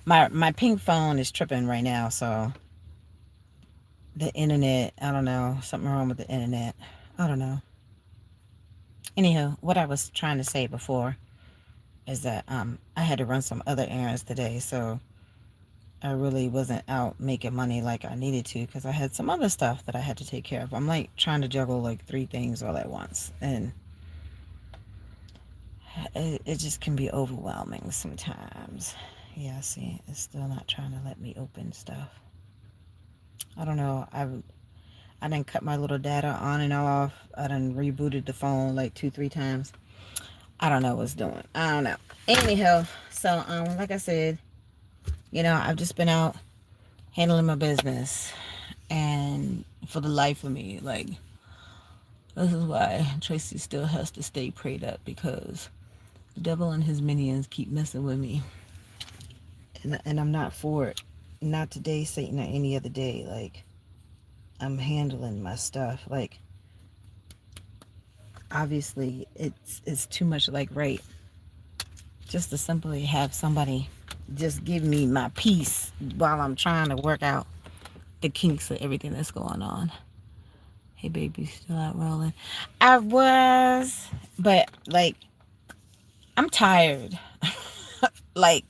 My pink phone is tripping right now, so the internet, I don't know, something wrong with the internet. I don't know. Anyhow, what I was trying to say before is that I had to run some other errands today, so I really wasn't out making money like I needed to because I had some other stuff that I had to take care of. I'm like trying to juggle like three things all at once, and it just can be overwhelming sometimes. Yeah, see, it's still not trying to let me open stuff. I don't know. I done cut my little data on and off. I done rebooted the phone like two, three times. I don't know what's doing. I don't know. Anyhow, so like I said, I've just been out handling my business, and for the life of me, like this is why Tracy still has to stay prayed up because the devil and his minions keep messing with me, and I'm not for it. Not today, Satan, or any other day. Like I'm handling my stuff. Like obviously, it's too much. Like right, just to simply have somebody just give me my peace while I'm trying to work out the kinks of everything that's going on. Hey, baby, still out rolling? I was, but like, I'm tired. Like,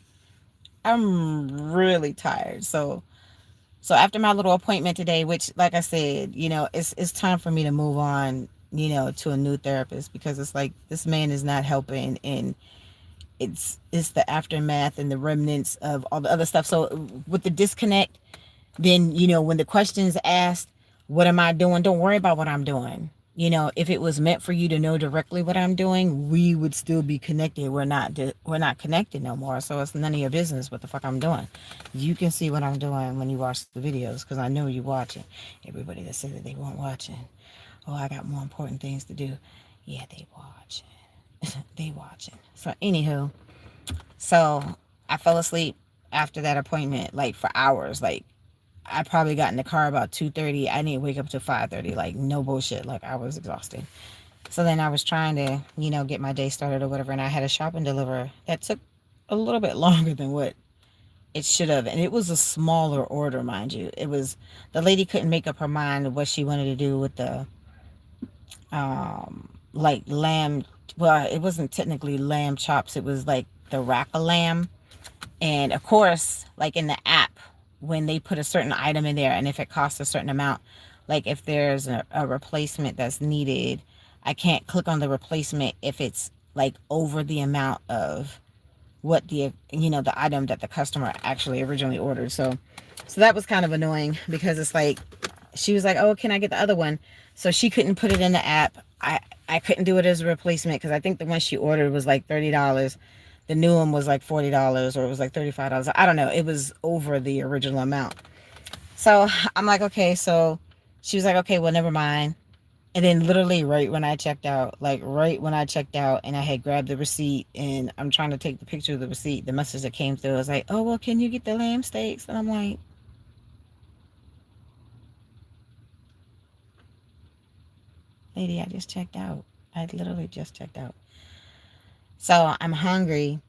I'm really tired. So after my little appointment today, which, like I said, it's time for me to move on, to a new therapist because it's like this man is not helping, and it's the aftermath and the remnants of all the other stuff. So with the disconnect, then when the questions asked, what am I doing, don't worry about what I'm doing. If it was meant for you to know directly what I'm doing, we would still be connected. We're not connected no more, so it's none of your business what the fuck I'm doing. You can see what I'm doing when you watch the videos because I know you're watching. Everybody that said that they weren't watching, oh, I got more important things to do. Yeah, they watching. They watching. So anywho, so I fell asleep after that appointment like for hours. Like I probably got in the car about 2:30. I didn't wake up till 5:30. Like no bullshit. Like I was exhausted. So then I was trying to, get my day started or whatever, and I had a shop and deliver that took a little bit longer than what it should have, and it was a smaller order, mind you. It was the lady couldn't make up her mind what she wanted to do with the like lamb. Well, it wasn't technically lamb chops. It was like the rack of lamb. And of course, like in the app, when they put a certain item in there and if it costs a certain amount, like if there's a replacement that's needed, I can't click on the replacement if it's like over the amount of what the item that the customer actually originally ordered. So that was kind of annoying because it's like she was like, oh, can I get the other one? So she couldn't put it in the app. I couldn't do it as a replacement because I think the one she ordered was like $30. The new one was like $40 or it was like $35. I don't know. It was over the original amount. So I'm like, okay. So she was like, okay, well, never mind. And then literally right when I checked out and I had grabbed the receipt and I'm trying to take the picture of the receipt, the message that came through was like, oh, well, can you get the lamb steaks? And I'm like, lady, I just checked out. I literally just checked out. So I'm hungry.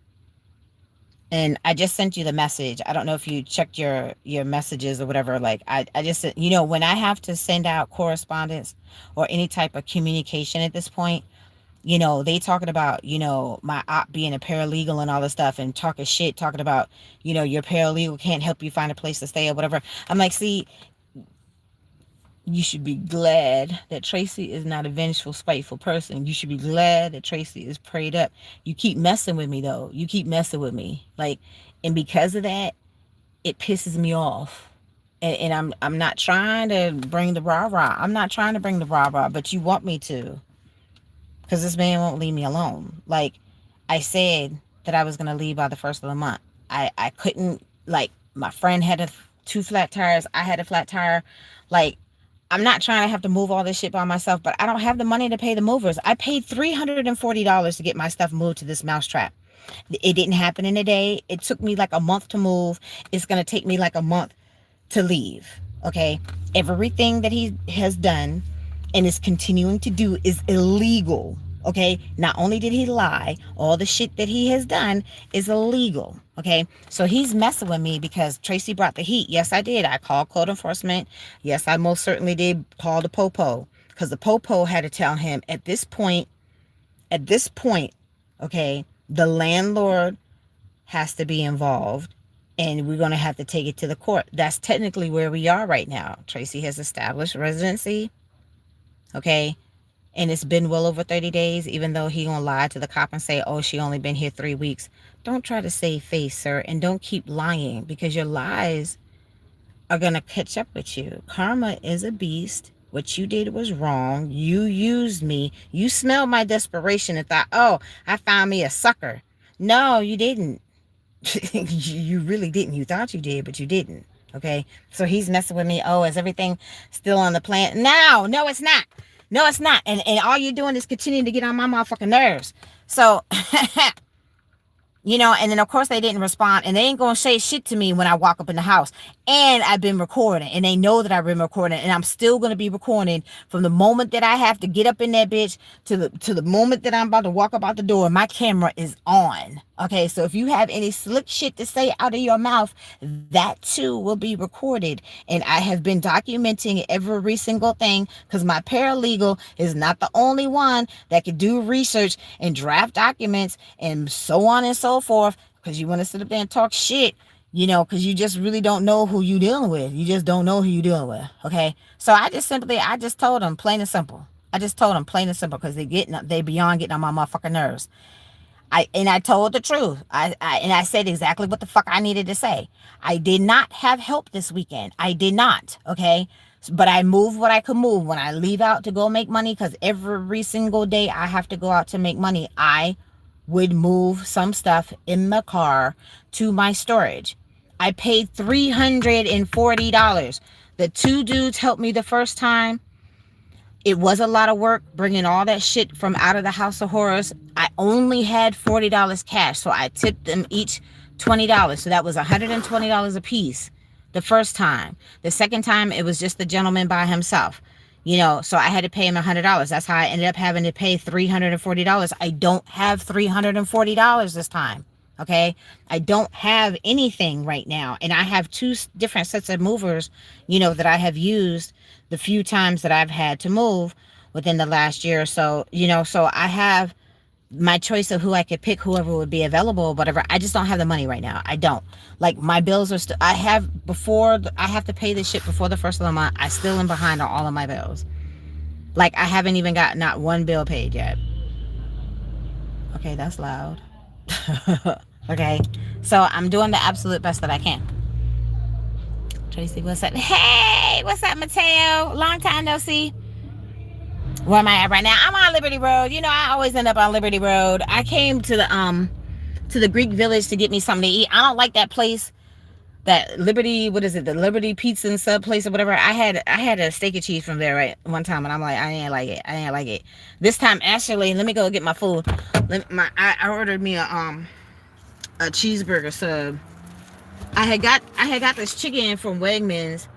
And I just sent you the message. I don't know if you checked your messages or whatever. Like I just said, when I have to send out correspondence or any type of communication at this point, they talking about, my op being a paralegal and all this stuff and talking shit, talking about, your paralegal can't help you find a place to stay or whatever. I'm like, see, you should be glad that Tracy is not a vengeful, spiteful person. You should be glad that Tracy is prayed up. You keep messing with me though. You keep messing with me. Like, and because of that, it pisses me off. And I'm not trying to bring the rah-rah. I'm not trying to bring the rah-rah, but you want me to. Because this man won't leave me alone. Like, I said that I was going to leave by the first of the month. I couldn't, like, my friend had two flat tires. I had a flat tire. Like, I'm not trying to have to move all this shit by myself, but I don't have the money to pay the movers. I paid $340 to get my stuff moved to this mousetrap. It didn't happen in a day. It took me like a month to move. It's going to take me like a month to leave. Okay. Everything that he has done and is continuing to do is illegal. Okay, not only did he lie, all the shit that he has done is illegal. Okay, so he's messing with me because Tracy brought the heat. Yes, I did. I called code enforcement. Yes, I most certainly did call the popo, because the popo had to tell him at this point, okay, the landlord has to be involved, and we're going to have to take it to the court. That's technically where we are right now. Tracy has established residency, okay, and it's been well over 30 days, even though he gonna lie to the cop and say, oh, she only been here 3 weeks. Don't try to save face, sir, and don't keep lying, because your lies are gonna catch up with you. Karma is a beast. What you did was wrong. You used me. You smelled my desperation and thought, oh, I found me a sucker. No, you didn't. You really didn't. You thought you did, but you didn't. Okay, so he's messing with me. Oh, is everything still on the plan? No, it's not. No, it's not. And all you're doing is continuing to get on my motherfucking nerves. So and then of course they didn't respond, and they ain't gonna say shit to me when I walk up in the house. And I've been recording, and they know that I've been recording, and I'm still gonna be recording from the moment that I have to get up in that bitch to the moment that I'm about to walk up out the door. My camera is on. Okay, so if you have any slick shit to say out of your mouth, that too will be recorded. And I have been documenting every single thing, because my paralegal is not the only one that can do research and draft documents and so on and so forth. Because you want to sit up there and talk shit, because you just really don't know who you dealing with. You just don't know who you dealing with. Okay, so I just told them plain and simple. I just told them plain and simple, because they beyond getting on my motherfucking nerves. I told the truth. I said exactly what the fuck I needed to say. I did not have help this weekend. I did not. Okay. But I moved what I could move. When I leave out to go make money, because every single day I have to go out to make money, I would move some stuff in the car to my storage. I paid $340. The two dudes helped me the first time. It was a lot of work bringing all that shit from out of the House of Horrors. I only had $40 cash, so I tipped them each $20. So that was $120 a piece the first time. The second time, it was just the gentleman by himself. So I had to pay him $100. That's how I ended up having to pay $340. I don't have $340 this time. Okay, I don't have anything right now, and I have two different sets of movers, that I have used the few times that I've had to move within the last year or so. So I have my choice of who I could pick, whoever would be available, whatever. I just don't have the money right now. I don't. Like, my bills are still, I have to pay this shit before the first of the month. I still am behind on all of my bills. Like, I haven't even got not one bill paid yet. Okay, that's loud. Okay, so I'm doing the absolute best that I can. Tracy, what's up? Hey, what's up, Mateo? Long time no see. Where am I at right now? I'm on Liberty Road. I always end up on Liberty Road. I came to the Greek Village to get me something to eat. I don't like that place. That Liberty, what is it? The Liberty Pizza and Sub place or whatever. I had a steak and cheese from there right one time, and I'm like, I didn't like it. This time, actually, let me go get my food. I ordered me a cheeseburger sub. I had got this chicken from Wegmans,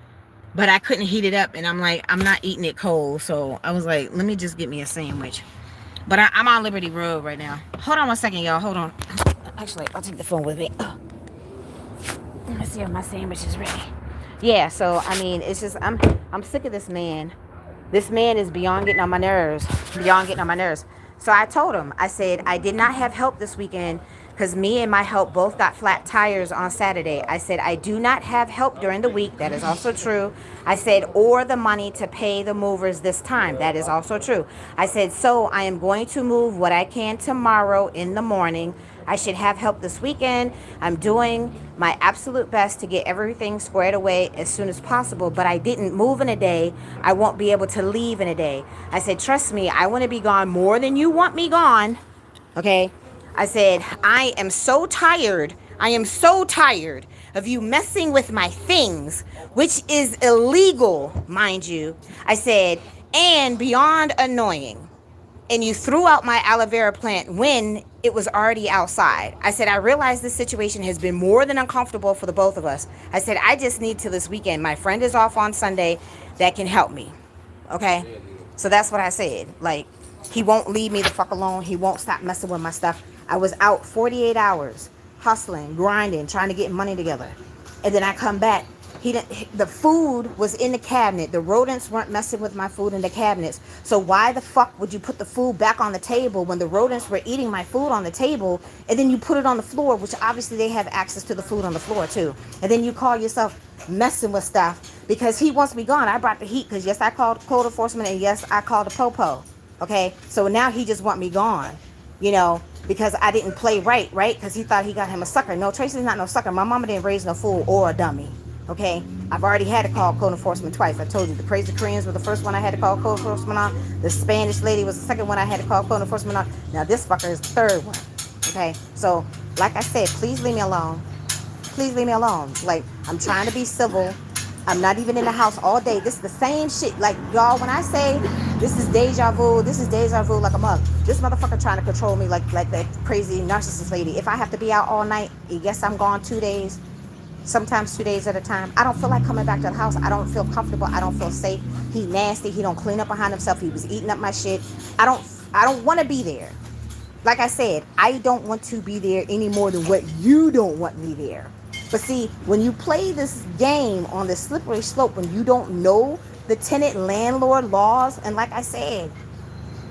but I couldn't heat it up, and I'm like, I'm not eating it cold, so I was like, let me just get me a sandwich. But I'm on Liberty Road right now. Hold on one second, y'all. Hold on. Actually, I'll take the phone with me. Let me see if my sandwich is ready. Yeah, so I mean, it's just I'm sick of this man. This man is beyond getting on my nerves. So I told him, I said, I did not have help this weekend, because me and my help both got flat tires on Saturday. I said, I do not have help during the week. That is also true. I said, or the money to pay the movers this time. That is also true. I said, so I am going to move what I can tomorrow in the morning. I should have help this weekend. I'm doing my absolute best to get everything squared away as soon as possible, but I didn't move in a day. I won't be able to leave in a day. I said, trust me, I want to be gone more than you want me gone. Okay? I said, I am so tired of you messing with my things, which is illegal, mind you. I said, and beyond annoying. And you threw out my aloe vera plant when it was already outside. I said, I realize this situation has been more than uncomfortable for the both of us. I said, I just need till this weekend. My friend is off on Sunday that can help me. Okay? So that's what I said. Like, He won't leave me the fuck alone. He won't stop messing with my stuff. I was out 48 hours hustling, grinding, trying to get money together. And then I come back. The food was in the cabinet. The rodents weren't messing with my food in the cabinets. So why the fuck would you put the food back on the table when the rodents were eating my food on the table, and then you put it on the floor, which obviously they have access to the food on the floor too. And then you call yourself messing with stuff because he wants me gone. I brought the heat because yes, I called code enforcement, and yes, I called the popo. Okay, so now he just want me gone, because I didn't play right, because he thought he got him a sucker. No, Tracy's not no sucker. My mama didn't raise no fool or a dummy. Okay, I've already had to call code enforcement twice. I told you the crazy Koreans were the first one I had to call code enforcement on. The Spanish lady was the second one I had to call code enforcement on. Now this fucker is the third one. Okay, so like I said, please leave me alone. Please leave me alone. Like, I'm trying to be civil. I'm not even in the house all day. This is the same shit. Like, y'all, when I say this is deja vu like a mug. This motherfucker trying to control me like that crazy narcissist lady. If I have to be out all night, yes, I'm gone 2 days. Sometimes 2 days at a time. I don't feel like coming back to the house. I don't feel comfortable. I don't feel safe. He nasty. He don't clean up behind himself. He was eating up my shit. I don't want to be there. Like I said, I don't want to be there any more than what you don't want me there. But see, when you play this game on the slippery slope, when you don't know the tenant landlord laws, and like I said,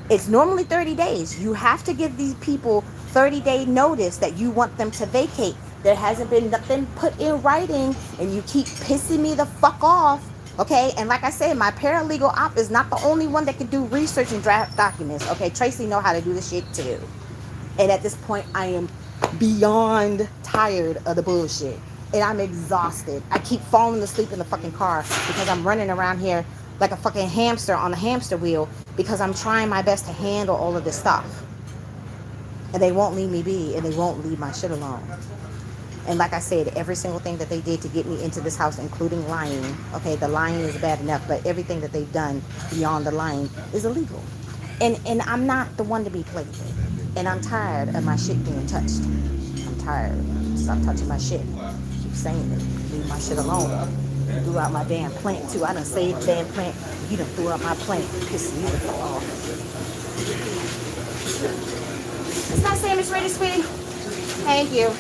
it's normally 30 days. You have to give these people 30-day notice that you want them to vacate. There hasn't been nothing put in writing, and you keep pissing me the fuck off. Okay, and like I said, my paralegal op is not the only one that can do research and draft documents. Okay, Tracy know how to do this shit too. And at this point, I am beyond tired of the bullshit. And I'm exhausted. I keep falling asleep in the fucking car because I'm running around here like a fucking hamster on a hamster wheel because I'm trying my best to handle all of this stuff. And they won't leave me be, and they won't leave my shit alone. And like I said, every single thing that they did to get me into this house, including lying, okay, the lying is bad enough, but everything that they've done beyond the lying is illegal. And I'm not the one to be played with. And I'm tired of my shit being touched. I'm tired. Stop touching my shit. Keep saying it. Leave my shit alone. You threw out my damn plant too. I done saved the damn plant. You done threw out my plant. Pissing me the fuck off. It's not sandwich ready, sweetie. Thank you.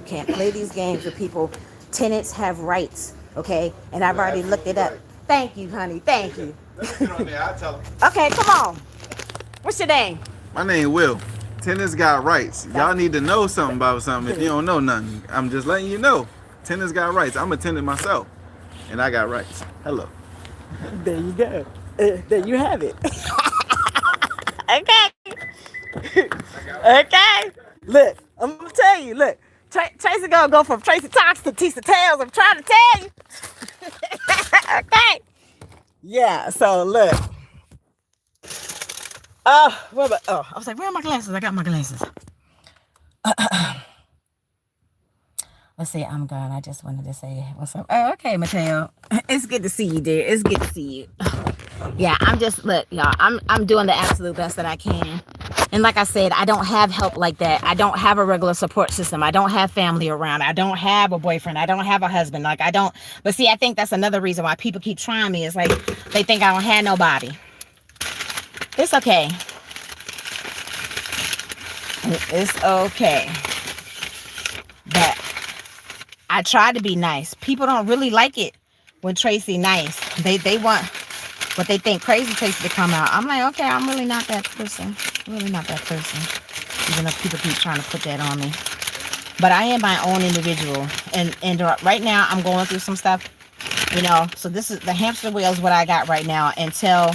Can't play these games with people. Tenants have rights, okay? And I've already looked it up. Thank you, honey. Thank you. Okay, come on. What's your name? My name Will. Tenants got rights. Y'all need to know something about something if you don't know nothing. I'm just letting you know. Tenants got rights. I'm a tenant myself, and I got rights. Hello. There you go. There you have it. Okay. Okay. Look, I'm gonna tell you. Look, Tracy gonna go from Tracy Talks to Tisa Tales. I'm trying to tell you. Okay. Yeah. So look. Oh, where about? Oh, I was like, where are my glasses? I got my glasses. Let's see, I'm gone. I just wanted to say what's up. Oh, okay, Mateo. It's good to see you, dear. It's good to see you. Yeah, I'm just look, y'all. I'm doing the absolute best that I can. And like I said, I don't have help like that. I don't have a regular support system. I don't have family around. I don't have a boyfriend. I don't have a husband. Like I don't. But see, I think that's another reason why people keep trying me. Is like they think I don't have nobody. It's okay. It's okay. But I try to be nice. People don't really like it when Tracy nice. They want what they think crazy Tracy to come out. I'm like, okay, I'm really not that person. Really not that person. Even though people keep trying to put that on me. But I am my own individual. And right now I'm going through some stuff, So this is the hamster wheel is what I got right now until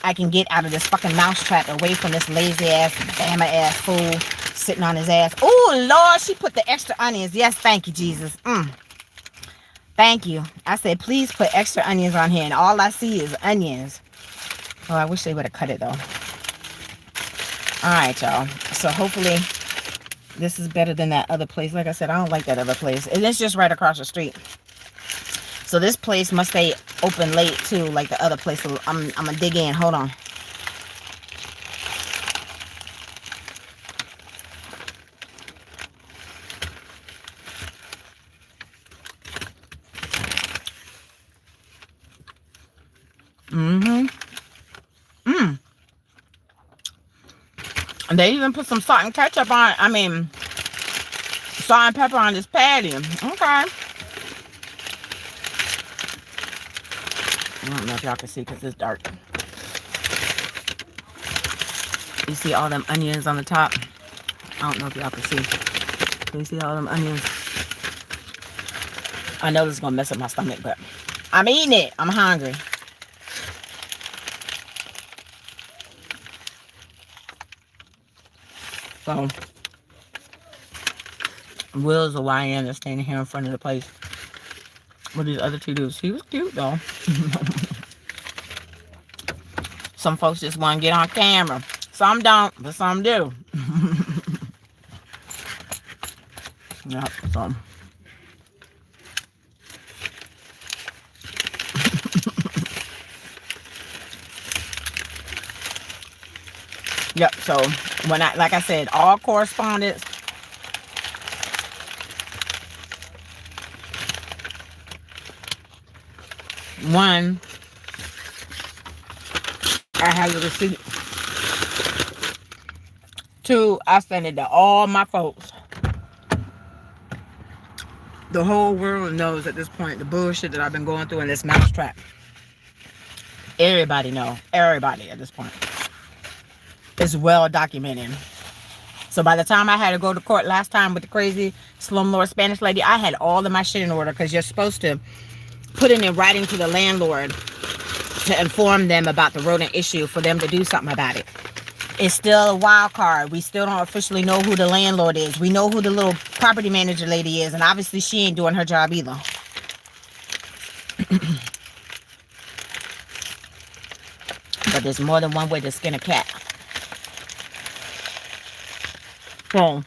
I can get out of this fucking mousetrap away from this lazy ass, bama ass fool sitting on his ass. Oh, Lord, she put the extra onions. Yes, thank you, Jesus. Thank you. I said, please put extra onions on here, and all I see is onions. Oh, I wish they would have cut it, though. All right, y'all. So hopefully this is better than that other place. Like I said, I don't like that other place. And it's just right across the street. So this place must stay open late, too, like the other place. So I'm going to dig in. Hold on. And they even put some salt and ketchup on, salt and pepper on this patty. Okay. I don't know if y'all can see because it's dark. You see all them onions on the top? I don't know if y'all can see. Can you see all them onions? I know this is going to mess up my stomach, but I'm eating it. I'm hungry. So, Will's a YN that's standing here in front of the place with these other two dudes. He was cute, though. Some folks just want to get on camera. Some don't, but some do. Yep, so. Yep, so when like I said, all correspondence. One, I have the receipt. Two, I sent it to all my folks. The whole world knows at this point the bullshit that I've been going through in this mousetrap. Everybody know. Everybody at this point. It's well documented. So by the time I had to go to court last time with the crazy slumlord Spanish lady, I had all of my shit in order because you're supposed to put it in writing to the landlord to inform them about the rodent issue for them to do something about it. It's still a wild card. We still don't officially know who the landlord is. We know who the little property manager lady is, and obviously she ain't doing her job either. But there's more than one way to skin a cat. So,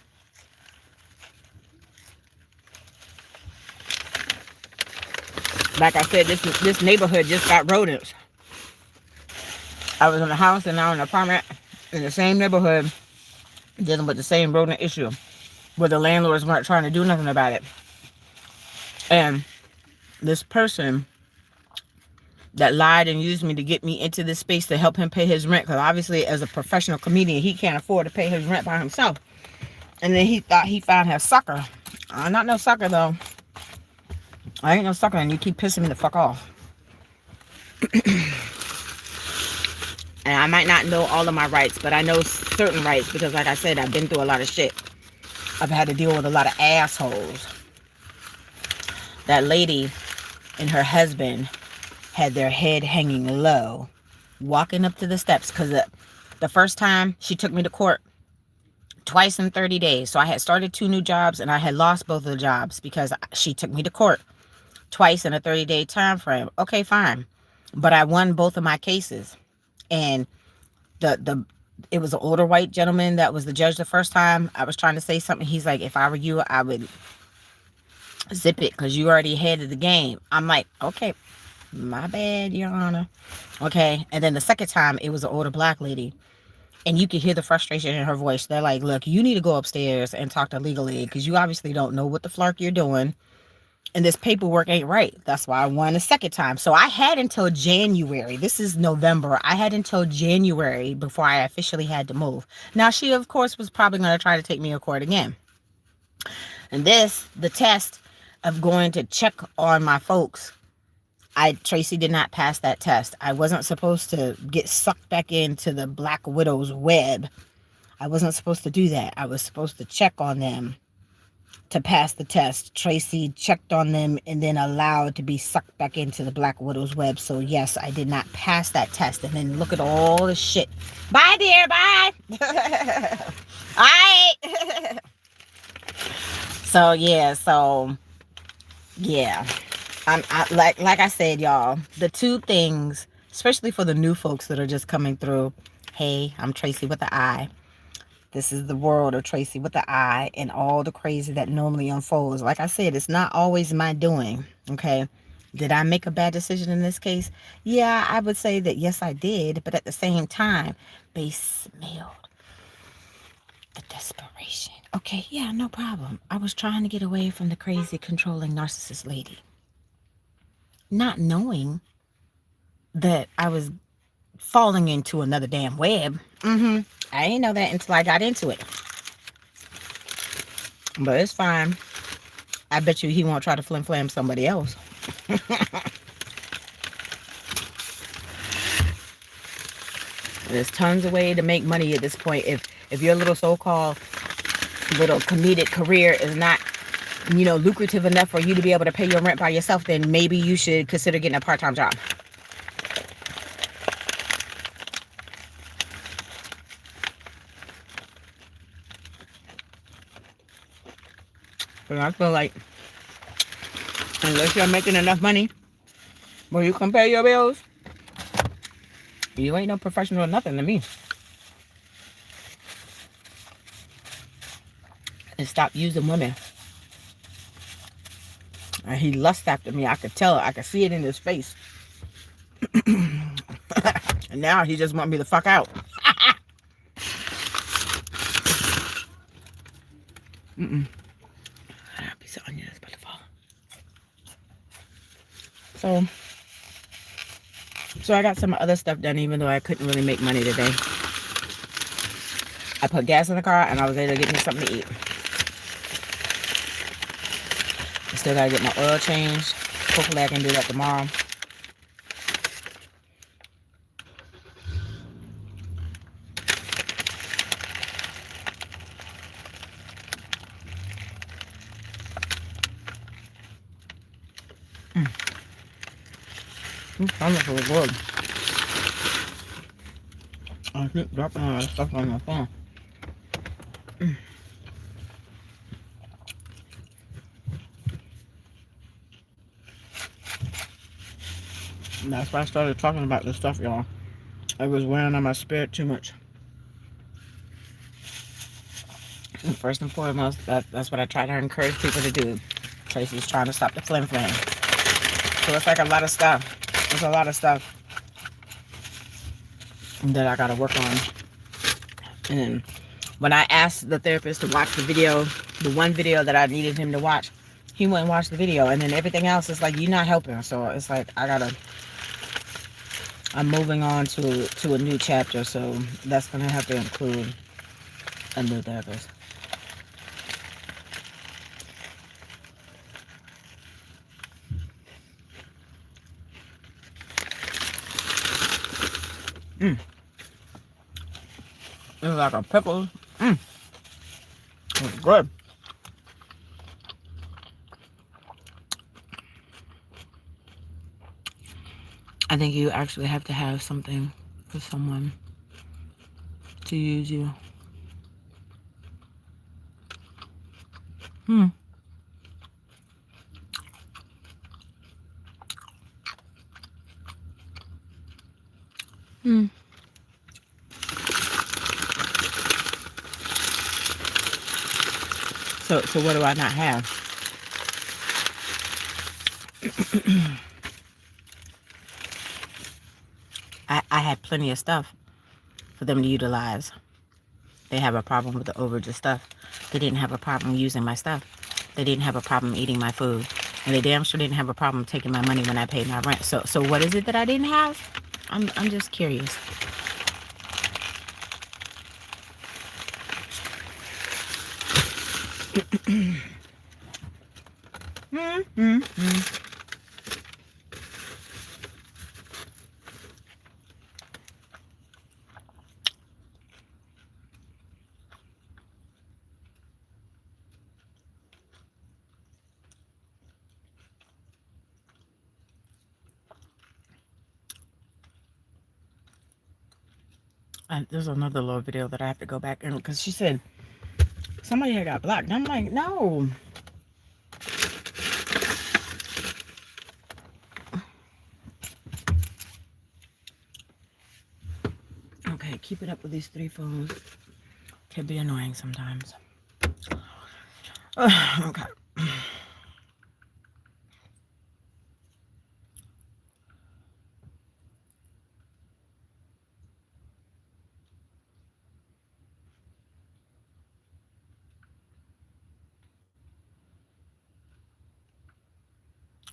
like I said, this neighborhood just got rodents. I was in a house and now in an apartment in the same neighborhood dealing with the same rodent issue where the landlords weren't trying to do nothing about it. And this person that lied and used me to get me into this space to help him pay his rent, because obviously as a professional comedian he can't afford to pay his rent by himself, and then he thought he found his sucker. I'm not no sucker though. I ain't no sucker, and you keep pissing me the fuck off. And I might not know all of my rights, but I know certain rights because, like I said, I've been through a lot of shit. I've had to deal with a lot of assholes. That lady and her husband had their head hanging low, walking up to the steps, because the first time she took me to court, twice in 30 days. So I had started 2 new jobs and I had lost both of the jobs because she took me to court twice in a 30-day time frame. Okay, fine. But I won both of my cases. And it was an older white gentleman that was the judge the first time. I was trying to say something. He's like, if I were you, I would zip it because you already ahead of the game. I'm like, okay, my bad, Your Honor. Okay. And then the second time, it was an older black lady. And you could hear the frustration in her voice. They're like, look, you need to go upstairs and talk to legal aid because you obviously don't know what the flark you're doing. And this paperwork ain't right. That's why I won a second time. So I had until January. This is November. I had until January before I officially had to move. Now, she, of course, was probably going to try to take me to court again. And the test of going to check on my folks, Traci did not pass that test. I wasn't supposed to get sucked back into the Black Widow's web. I wasn't supposed to do that. I was supposed to check on them to pass the test. Traci checked on them and then allowed to be sucked back into the Black Widow's web. So yes, I did not pass that test. And then look at all the shit. Bye, dear. Bye. All right. So yeah. Like I said, y'all, the two things, especially for the new folks that are just coming through. Hey, I'm Traci with the I. This is the world of Traci with the I and all the crazy that normally unfolds. Like I said, it's not always my doing, okay? Did I make a bad decision in this case? Yeah, I would say that yes, I did. But at the same time, they smelled the desperation. Okay, yeah, no problem. I was trying to get away from the crazy, controlling narcissist lady. Not knowing that I was falling into another damn web. I didn't know that until I got into it. But it's fine. I bet you he won't try to flim flam somebody else. There's tons of way to make money at this point. If your little so-called little comedic career is not, lucrative enough for you to be able to pay your rent by yourself, then maybe you should consider getting a part-time job. But I feel like unless you're making enough money where you can pay your bills, you ain't no professional or nothing to me. And stop using women. And he lusts after me. I could tell it. I could see it in his face. And now he just want me to fuck out. Mm-mm. A piece of onion is about to fall. So I got some other stuff done, even though I couldn't really make money today. I put gas in the car, and I was able to get me something to eat. I still gotta get my oil changed. Hopefully I can do that tomorrow. I'm looking for good. I keep dropping all that stuff on my phone. And that's why I started talking about this stuff, y'all. It was wearing on my spirit too much. And first and foremost, that's what I try to encourage people to do. Tracy's trying to stop the flim flam. So it's like a lot of stuff. There's a lot of stuff that I gotta work on. And when I asked the therapist to watch the video, the one video that I needed him to watch, he wouldn't watch the video. And then everything else is like, you're not helping. So it's like, I'm moving on to a new chapter. So that's going to have to include a new therapist. It's like a pickle. It's good. I think you actually have to have something for someone to use you. Hmm. Hmm. So what do I not have? I had plenty of stuff for them to utilize. They have a problem with the overage of stuff. They didn't have a problem using my stuff. They didn't have a problem eating my food. And they damn sure didn't have a problem taking my money when I paid my rent. So what is it that I didn't have? I'm just curious. There's another little video that I have to go back and because she said somebody had got blocked. And I'm like, no. Okay, keep it up with these 3 phones. Can be annoying sometimes. Okay.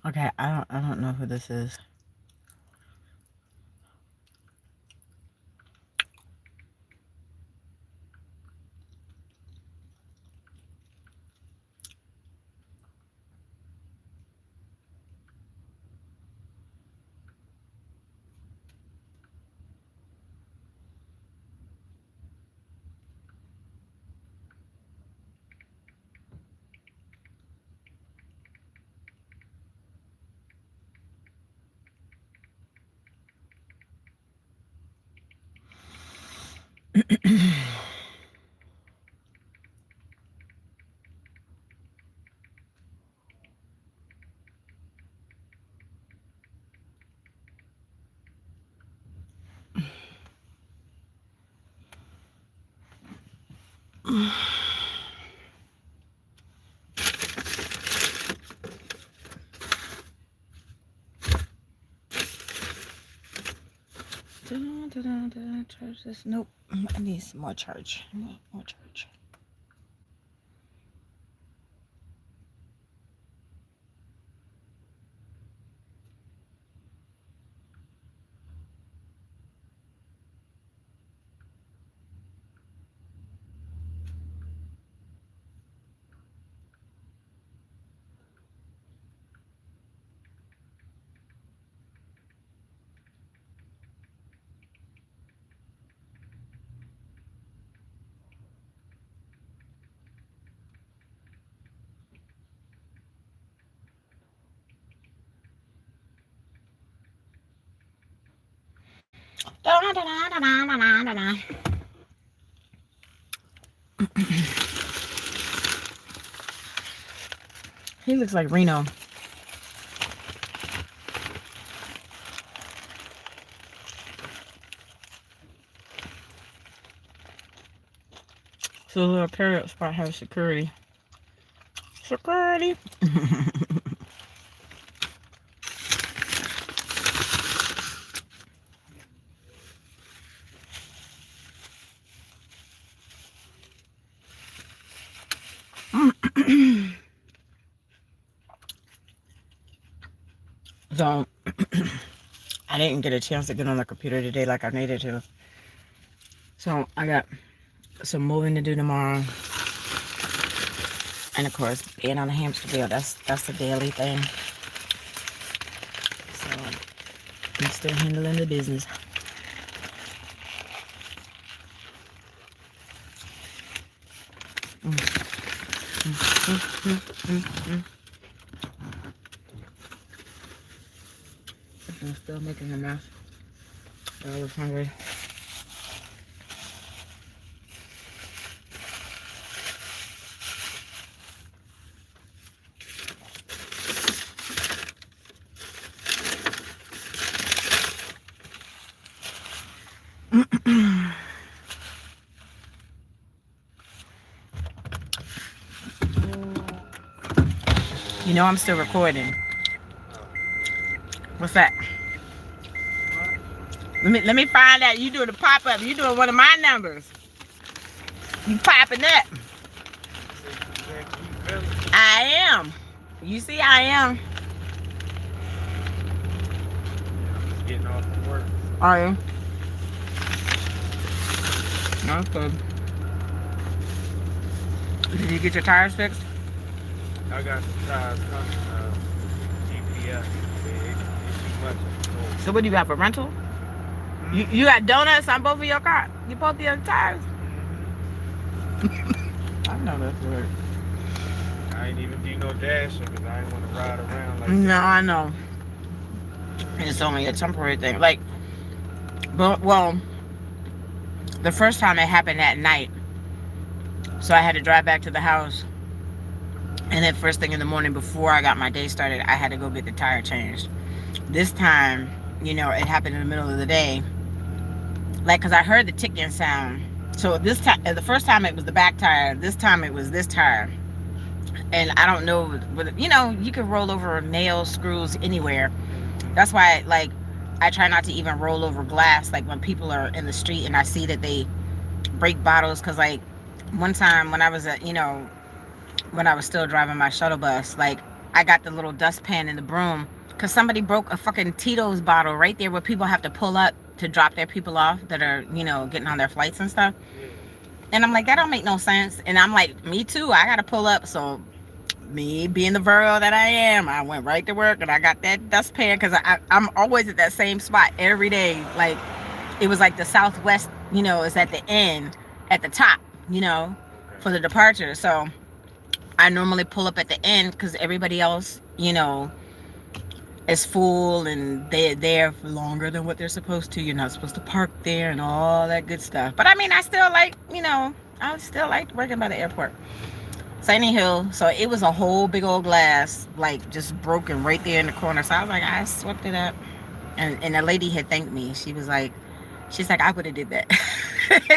Okay, I don't know who this is. Charge this. Nope. I need some more charge. More charge. He looks like Reno. So the little carrot spot has security. Security. So I didn't get a chance to get on the computer today like I needed to. So I got some moving to do tomorrow. And of course, being on a hamster wheel, that's the daily thing. So I'm still handling the business. I'm still making a mess. I was hungry. You know I'm still recording. What's that? Let me find out. You doing a pop up. You doing one of my numbers. You popping up. I am. You see, I am. Getting off from work. Are you? That's good. Did you get your tires fixed? I got some tires coming. GPS. It's too much. So what do you got for rental? You got donuts on both of your cars? You both your tires? I know that's weird. I ain't even do no dashing because I ain't want to ride around like No, that. I know. It's only a temporary thing. Like, but well, the first time it happened at night, so I had to drive back to the house, and then first thing in the morning before I got my day started, I had to go get the tire changed. This time, you know, it happened in the middle of the day, like, because I heard the ticking sound. So this time, the first time it was the back tire, this time it was this tire. And I don't know whether, you know, you can roll over nails, screws, anywhere. That's why, like, I try not to even roll over glass, like when people are in the street and I see that they break bottles. Because, like, one time when I was at, you know, when I was still driving my shuttle bus, like, I got the little dustpan and the broom because somebody broke a fucking Tito's bottle right there where people have to pull up to drop their people off that are, you know, getting on their flights and stuff. And I'm like, that don't make no sense. And I'm like, me too, I gotta pull up. So me being the Virgo that I am, I went right to work and I got that dustpan because I'm always at that same spot every day. Like, it was like the Southwest, you know, is at the end, at the top, you know, for the departure. So I normally pull up at the end because everybody else, you know, is full and they're there for longer than what they're supposed to. You're not supposed to park there and all that good stuff. But I mean, I still like, I still like working by the airport. So anywho, so it was a whole big old glass, like just broken right there in the corner. So I was like, I swept it up. And the lady had thanked me. She's like, I would have did that.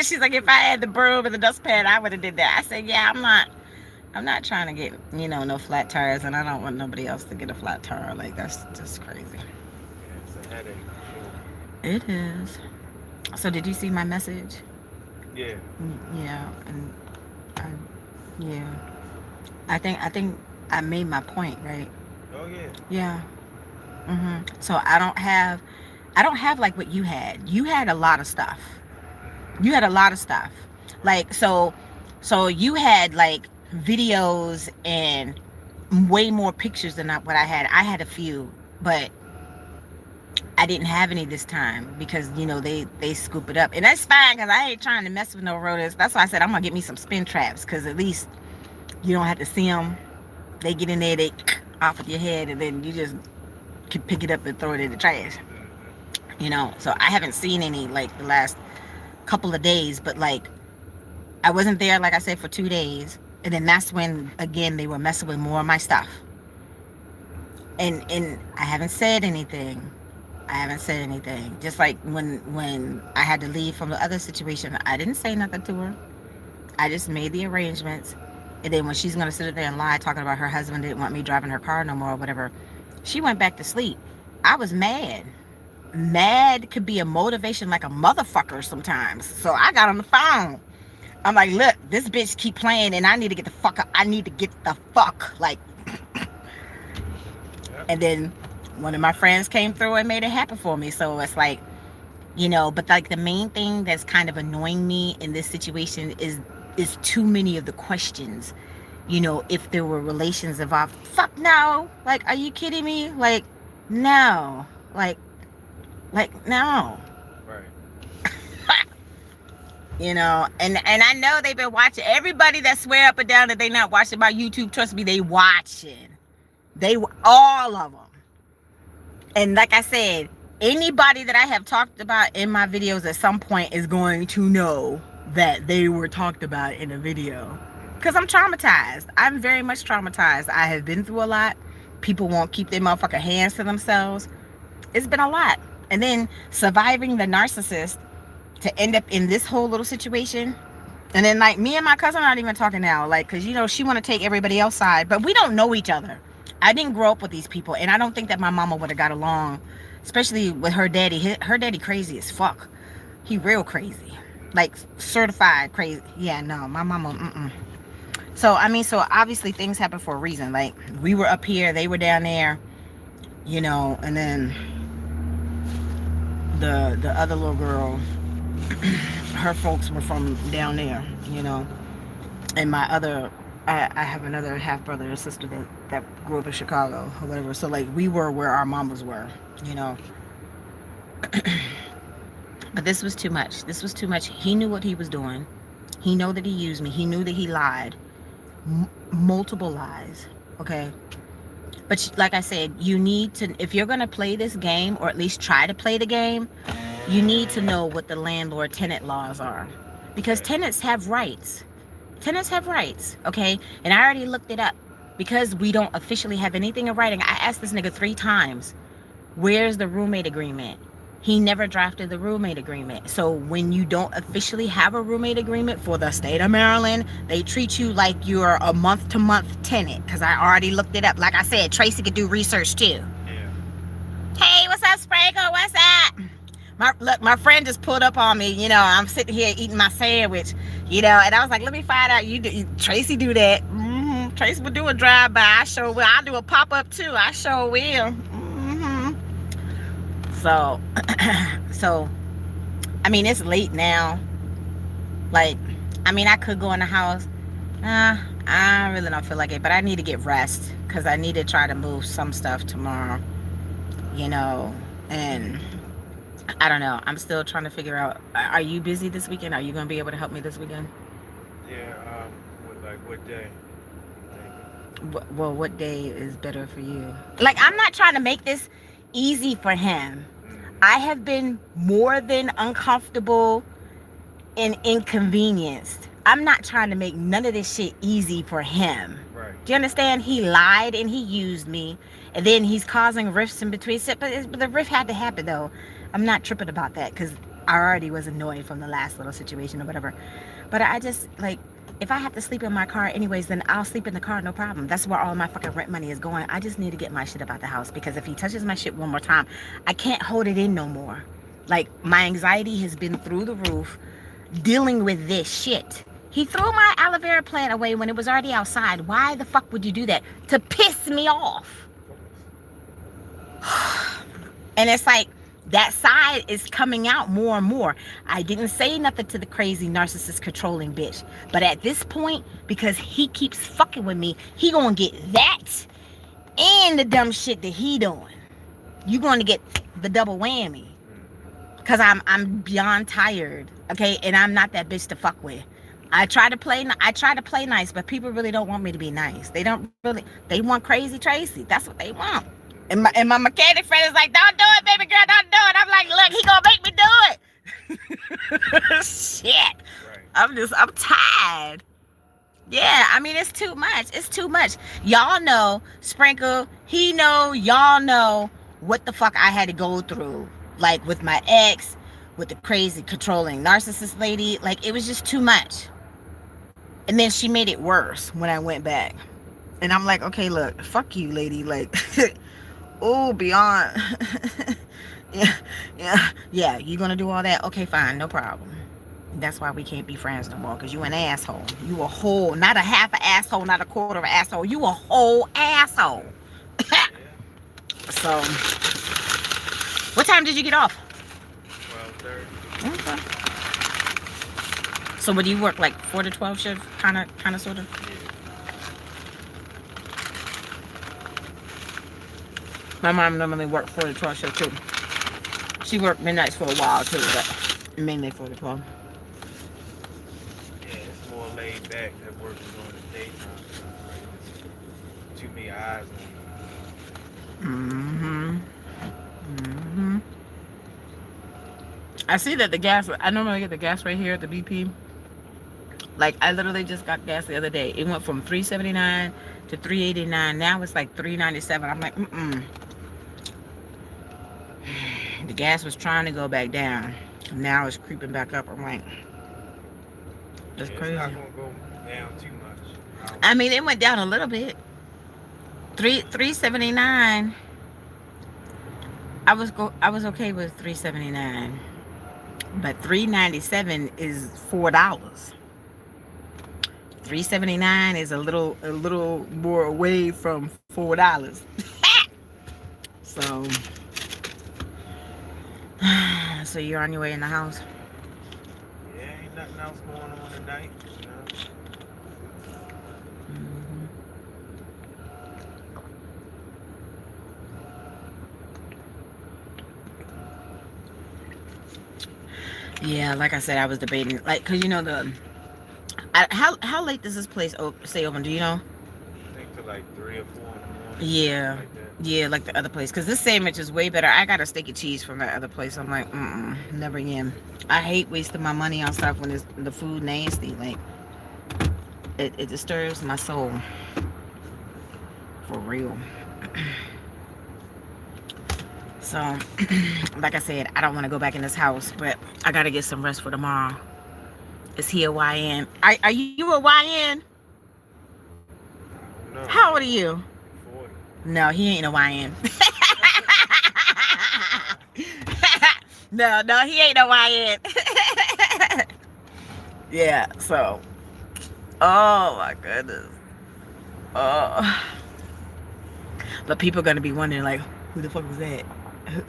She's like, if I had the broom and the dustpan, I would have did that. I said, yeah, I'm not trying to get, no flat tires, and I don't want nobody else to get a flat tire. Like, that's just crazy. Yeah, it's a headache. It is. So did you see my message? Yeah. Yeah, and I, yeah. I think I made my point, right? Oh yeah. Yeah. So I don't have like what you had. You had a lot of stuff. You had a lot of stuff. Like so you had like videos and way more pictures than what I had. I had a few, but I didn't have any this time because they scoop it up, and that's fine because I ain't trying to mess with no rotors. That's why I said I'm gonna get me some spin traps because at least you don't have to see them. They get in there, they off with your head, and then you just can pick it up and throw it in the trash. So I haven't seen any like the last couple of days, but like I wasn't there, like I said, for 2 days, and then that's when again they were messing with more of my stuff, and I haven't said anything. Just like when I had to leave from the other situation, I didn't say nothing to her. I just made the arrangements, and then when she's gonna sit there and lie, talking about her husband didn't want me driving her car no more or whatever, she went back to sleep. I was mad. Mad could be a motivation like a motherfucker sometimes. So I got on the phone. I'm like, look, this bitch keep playing and I need to get the fuck up. I need to get the fuck. Like, and then one of my friends came through and made it happen for me. So it's like, but like the main thing that's kind of annoying me in this situation is too many of the questions. If there were relations involved. Fuck no. Like, are you kidding me? Like, no. Like no. Right. And I know they've been watching. Everybody that swear up and down that they not watching my YouTube, trust me, they watching. All of them. And like I said, anybody that I have talked about in my videos at some point is going to know that they were talked about in a video. Because I'm traumatized. I'm very much traumatized. I have been through a lot. People won't keep their motherfucking hands to themselves. It's been a lot. And then surviving the narcissist to end up in this whole little situation. And then like me and my cousin aren't even talking now. Like, because she want to take everybody else's side. But we don't know each other. I didn't grow up with these people. And I don't think that my mama would have got along. Especially with her daddy. Her daddy crazy as fuck. He real crazy. Like certified crazy. Yeah, no, my mama, So obviously things happen for a reason. Like we were up here, they were down there, and then the other little girl, her folks were from down there, and I have another half brother and sister that grew up in Chicago or whatever. So like we were where our mamas were, But this was too much. He knew what he was doing. He knew that he used me. He knew that he lied. Multiple lies. Okay. But like I said, you need to, if you're going to play this game, or at least try to play the game, you need to know what the landlord-tenant laws are. Because tenants have rights. Okay? And I already looked it up. Because we don't officially have anything in writing, I asked this nigga 3 times, where's the roommate agreement? He never drafted the roommate agreement. So when you don't officially have a roommate agreement for the state of Maryland, they treat you like you're a month-to-month tenant. Because I already looked it up. Like I said, Tracy could do research too. Yeah. Hey, what's up, Sprago? What's up? My friend just pulled up on me. I'm sitting here eating my sandwich. And I was like, let me find out. Tracy do that. Tracy will do a drive-by. I sure will. I'll do a pop-up too. I sure will. So, it's late now. Like, I could go in the house. I really don't feel like it, but I need to get rest because I need to try to move some stuff tomorrow, and I don't know. I'm still trying to figure out, are you busy this weekend? Are you going to be able to help me this weekend? Yeah, what day? Well, what day is better for you? Like, I'm not trying to make this easy for him. I have been more than uncomfortable and inconvenienced. I'm not trying to make none of this shit easy for him. Right. Do you understand? He lied and he used me, and then he's causing rifts in between. But the rift had to happen though. I'm not tripping about that because I already was annoyed from the last little situation or whatever. But I just like, if I have to sleep in my car anyways, then I'll sleep in the car, no problem. That's where all my fucking rent money is going. I just need to get my shit about the house because if he touches my shit one more time, I can't hold it in no more. Like, my anxiety has been through the roof dealing with this shit. He threw my aloe vera plant away when it was already outside. Why the fuck would you do that? To piss me off. And it's like, that side is coming out more and more. I didn't say nothing to the crazy narcissist controlling bitch. But at this point, because he keeps fucking with me, he gonna get that and the dumb shit that he doing. You gonna get the double whammy. Cause I'm beyond tired. Okay, and I'm not that bitch to fuck with. I try to play nice, but people really don't want me to be nice. They want crazy Tracy. That's what they want. And my mechanic friend is like, don't do it, baby girl, don't do it. I'm like, look, he gonna make me do it. Shit. Right. I'm tired. Yeah, I mean, it's too much. It's too much. Y'all know, Sprinkle, he know, y'all know what the fuck I had to go through. Like with my ex, with the crazy controlling narcissist lady. Like, it was just too much. And then she made it worse when I went back. And I'm like, okay, look, fuck you, lady. Like, oh, beyond. yeah, you gonna do all that? Okay, fine, no problem. That's why we can't be friends no more, because you an asshole. You a whole, not a half an asshole, not a quarter of an asshole. You a whole asshole. So, what time did you get off? 12:30. Okay. So, what do you work, like 4 to 12 shift, kind of, sort of? Yeah. My mom normally worked 4 to 12 shift too. She worked midnights for a while too, but mainly 4 to 12. Yeah, it's more laid back that working during the daytime. Right? Too many eyes on you. I see that the gas, I normally get the gas right here at the BP. Like, I literally just got gas the other day. It went from $3.79 to $3.89. Now it's like $3.97. I'm like, The gas was trying to go back down. Now it's creeping back up. I'm like, that's crazy. It's not gonna go down too much. I mean, it went down a little bit. $3.79. I was okay with $3.79, but $3.97 is $4. $3.79 is a little more away from $4. So you're on your way in the house. Yeah, ain't nothing else going on tonight. You know? Yeah, like I said, I was debating, like, cause you know how late does this place stay open? Do you know? I think till like 3 or 4 in the morning. Yeah, Like that. yeah, like the other place. Cause this sandwich is way better. I got a steak and cheese from that other place. I'm like, never again. I hate wasting my money on stuff when the food nasty. Like, it disturbs my soul. For real. So, like I said, I don't want to go back in this house, but I gotta get some rest for tomorrow. Is he a YN? Are you a YN? No. How old are you? 40. No, he ain't a YN. No, he ain't a YN. Yeah, so. Oh my goodness. Oh. But people are gonna be wondering, like, who the fuck was that?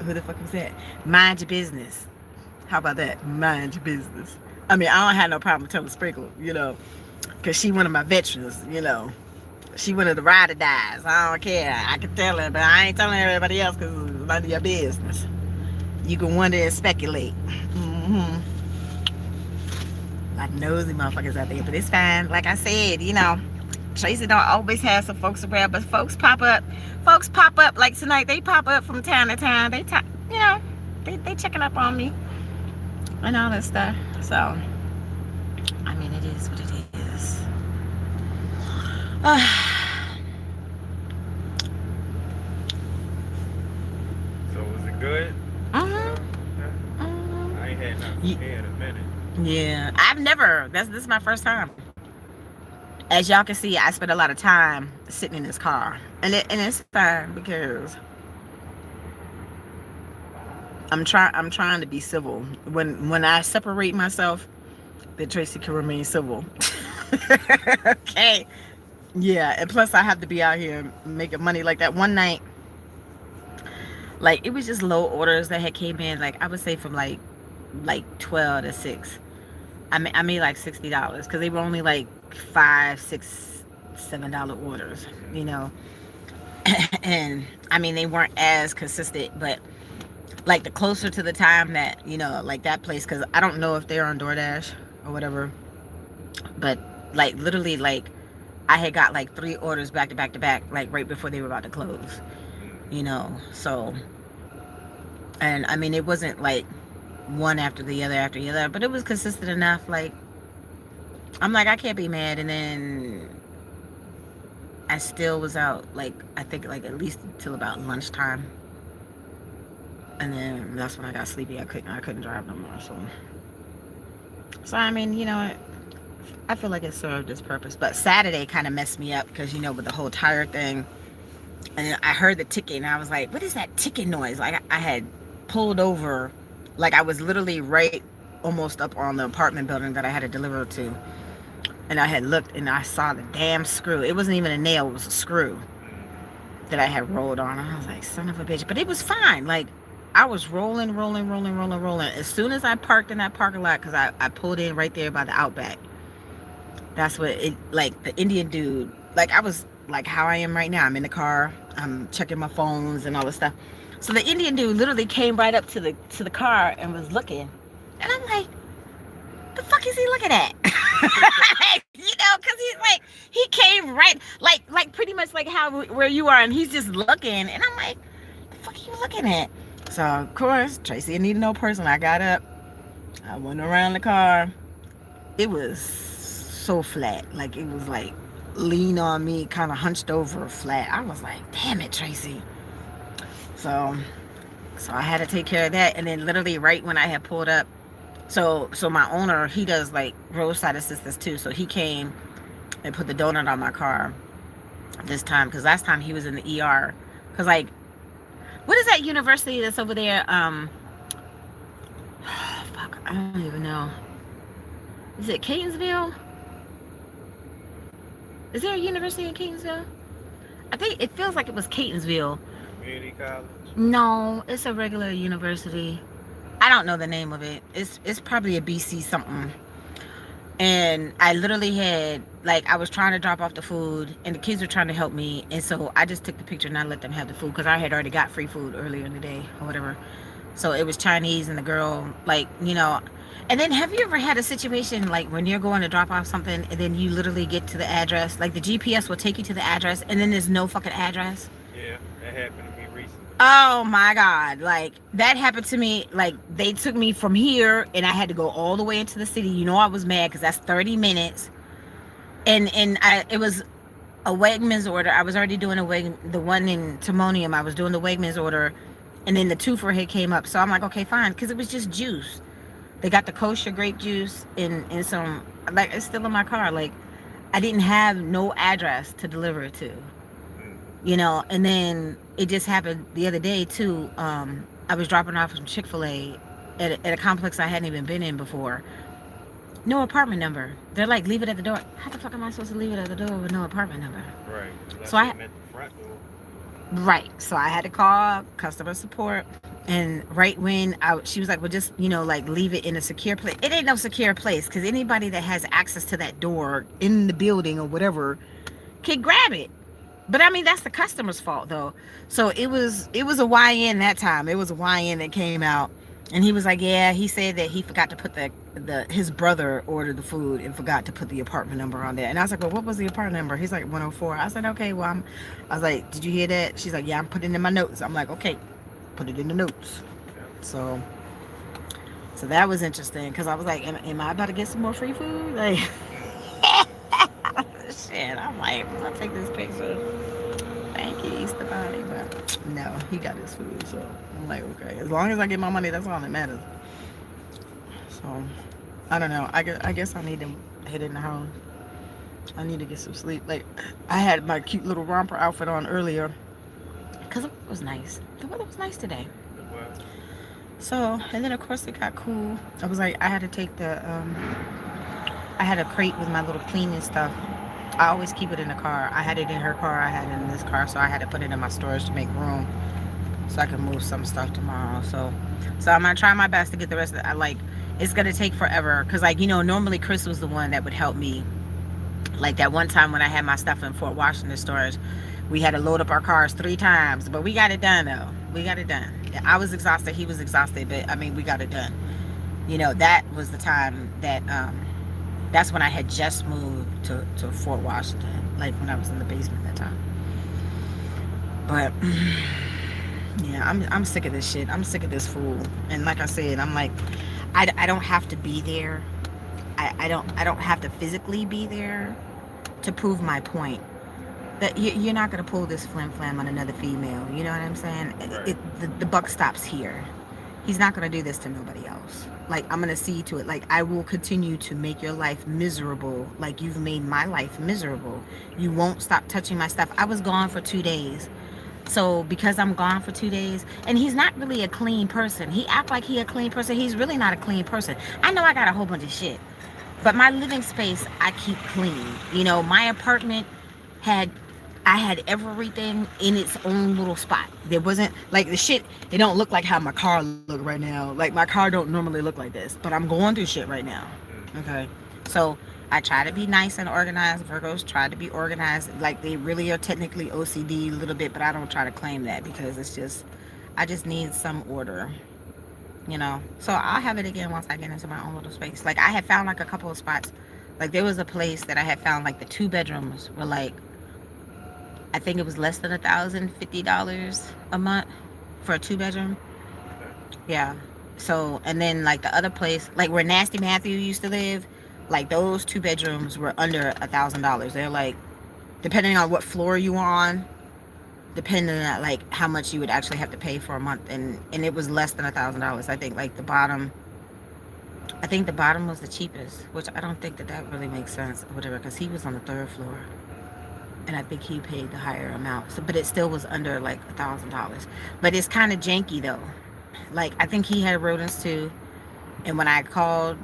Who the fuck was that? Mind your business. How about that? Mind your business. I mean, I don't have no problem telling Sprinkle, you know, because she one of my veterans, you know. She one of the ride or dies. I don't care. I can tell her, but I ain't telling everybody else because it's none of your business. You can wonder and speculate. A lot of nosy motherfuckers out there, but it's fine. Like I said, you know, Tracy don't always have some folks around, but folks pop up. Folks pop up like tonight. They pop up from time to time. You know, they checking up on me and all that stuff. So, I mean, it is what it is. So was it good? Uh-huh. I ain't had nothing from here in a minute. Yeah, I've never. This is my first time. As y'all can see, I spent a lot of time sitting in this car, and it's fine because I'm trying to be civil. When I separate myself, then Tracy can remain civil. Okay. Yeah, and plus I have to be out here making money. Like that one night, like it was just low orders that had came in. Like I would say from like 12 to 6. I made like $60 because they were only like $5, $6, $7 orders, you know. And I mean they weren't as consistent, but like the closer to the time that, you know, like that place, because I don't know if they're on DoorDash or whatever, but like literally like I had got like 3 orders back to back to back, like right before they were about to close, you know. So, and I mean it wasn't like one after the other, but it was consistent enough. Like I'm like, I can't be mad. And then I still was out, like I think like at least until about lunchtime, and then that's when I got sleepy. I couldn't drive no more. So I mean, you know what, I feel like it served its purpose. But Saturday kind of messed me up because, you know, with the whole tire thing, and then I heard the ticking and I was like, what is that ticking noise? Like I had pulled over, like I was literally right almost up on the apartment building that I had to deliver to, and I had looked and I saw the damn screw. It wasn't even a nail, it was a screw that I had rolled on. And I was like, son of a bitch. But it was fine. Like I was rolling. As soon as I parked in that parking lot, because I pulled in right there by the Outback, that's what it, like the Indian dude, like I was like how I am right now. I'm in the car, I'm checking my phones and all this stuff. So the Indian dude literally came right up to the car and was looking. And I'm like, the fuck is he looking at? You know, because he's like, he came right, like pretty much like how where you are, and he's just looking. And I'm like, the fuck are you looking at? So, of course, Tracy needed no person. I got up, I went around the car. It was so flat. Like, it was like lean on me, kind of hunched over flat. I was like, damn it, Tracy. So I had to take care of that. And then literally right when I had pulled up, so my owner, he does like roadside assistance too. So he came and put the donut on my car this time, because last time he was in the ER. Because like, what is that university that's over there? Fuck, I don't even know. Is it Catonsville? Is there a university in Catonsville? I think it feels like it was Catonsville. Community college? No, it's a regular university. I don't know the name of it. It's probably a BC something. And I literally had, like, I was trying to drop off the food and the kids were trying to help me, and so I just took the picture and I let them have the food because I had already got free food earlier in the day or whatever. So it was Chinese, and the girl, like, you know. And then have you ever had a situation like when you're going to drop off something and then you literally get to the address, like the GPS will take you to the address and then there's no fucking address? Yeah, that happened to me recently. Oh my God. Like that happened to me. Like they took me from here and I had to go all the way into the city. You know, I was mad because that's 30 minutes. And it was a Wegmans order. I was already doing the one in Timonium. I was doing the Wegmans order, and then the twofer head came up. So I'm like, okay, fine. Because it was just juice. They got the kosher grape juice in some, like, it's still in my car. Like, I didn't have no address to deliver it to, you know. And then it just happened the other day too. I was dropping off some Chick-fil-A at a complex I hadn't even been in before. No apartment number. They're like, leave it at the door. How the fuck am I supposed to leave it at the door with no apartment number? Right. So I meant the front door. Right. So I had to call customer support. And right when she was like, well, just, you know, like leave it in a secure place. It ain't no secure place because anybody that has access to that door in the building or whatever can grab it. But I mean, that's the customer's fault though. So it was a YN that time. It was a YN that came out And he was like, yeah, he said that he forgot to put the his brother ordered the food and forgot to put the apartment number on there. And I was like, well, what was the apartment number? He's like 104. I said, okay, well, I was like, did you hear that? She's like, yeah, I'm putting it in my notes. I'm like, okay, put it in the notes. So, so that was interesting because I was like, am I about to get some more free food? Like, shit. I'm like, I'll take this picture. Thank you, Easter Bunny. But no, he got his food. So I'm like, okay, as long as I get my money, that's all that matters. So I don't know. I guess I need to head in the house. I need to get some sleep. Like I had my cute little romper outfit on earlier because it was nice. The weather was nice today. So and then of course it got cool. I was like, I had to take the I had a crate with my little cleaning stuff. I always keep it in the car. I had it in her car. I had it in this car, so I had to put it in my storage to make room so I can move some stuff tomorrow. So I'm gonna try my best to get the rest of it. I like it's gonna take forever because like normally Chris was the one that would help me. Like that one time when I had my stuff in Fort Washington storage, we had to load up our cars 3 times, but we got it done though. We got it done. I was exhausted. He was exhausted, but I mean we got it done. That was the time that that's when I had just moved to Fort Washington, like when I was in the basement that time. But yeah, I'm sick of this shit. I'm sick of this fool. And like I said, I'm like, I don't have to be there. I don't have to physically be there to prove my point. That you're not gonna pull this flim flam on another female. You know what I'm saying? The buck stops here. He's not gonna do this to nobody else. Like I'm gonna see to it. Like I will continue to make your life miserable. Like you've made my life miserable. You won't stop touching my stuff. I was gone for 2 days. So because I'm gone for 2 days, and he's not really a clean person. He act like he a clean person. He's really not a clean person. I know I got a whole bunch of shit, but my living space I keep clean. My apartment had I had everything in its own little spot. There wasn't like the shit. It don't look like how my car look right now. Like my car don't normally look like this, but I'm going through shit right now. Okay, so I try to be nice and organized. Virgos try to be organized. Like they really are technically OCD a little bit, but I don't try to claim that because it's just I just need some order. So I'll have it again once I get into my own little space. Like I had found like a couple of spots. Like there was a place that I had found like the 2 bedrooms were like I think it was less than $1,050 a month for a 2 bedroom. Yeah. So and then like the other place, like where Nasty Matthew used to live, like those 2 bedrooms were under $1,000. They're like depending on what floor you were on, depending on like how much you would actually have to pay for a month, and it was less than $1,000. I think like the bottom. I think the bottom was the cheapest, which I don't think that really makes sense, or whatever, because he was on the 3rd floor, and I think he paid the higher amount. So, but it still was under like $1,000. But it's kind of janky though. Like I think he had rodents too, and when I called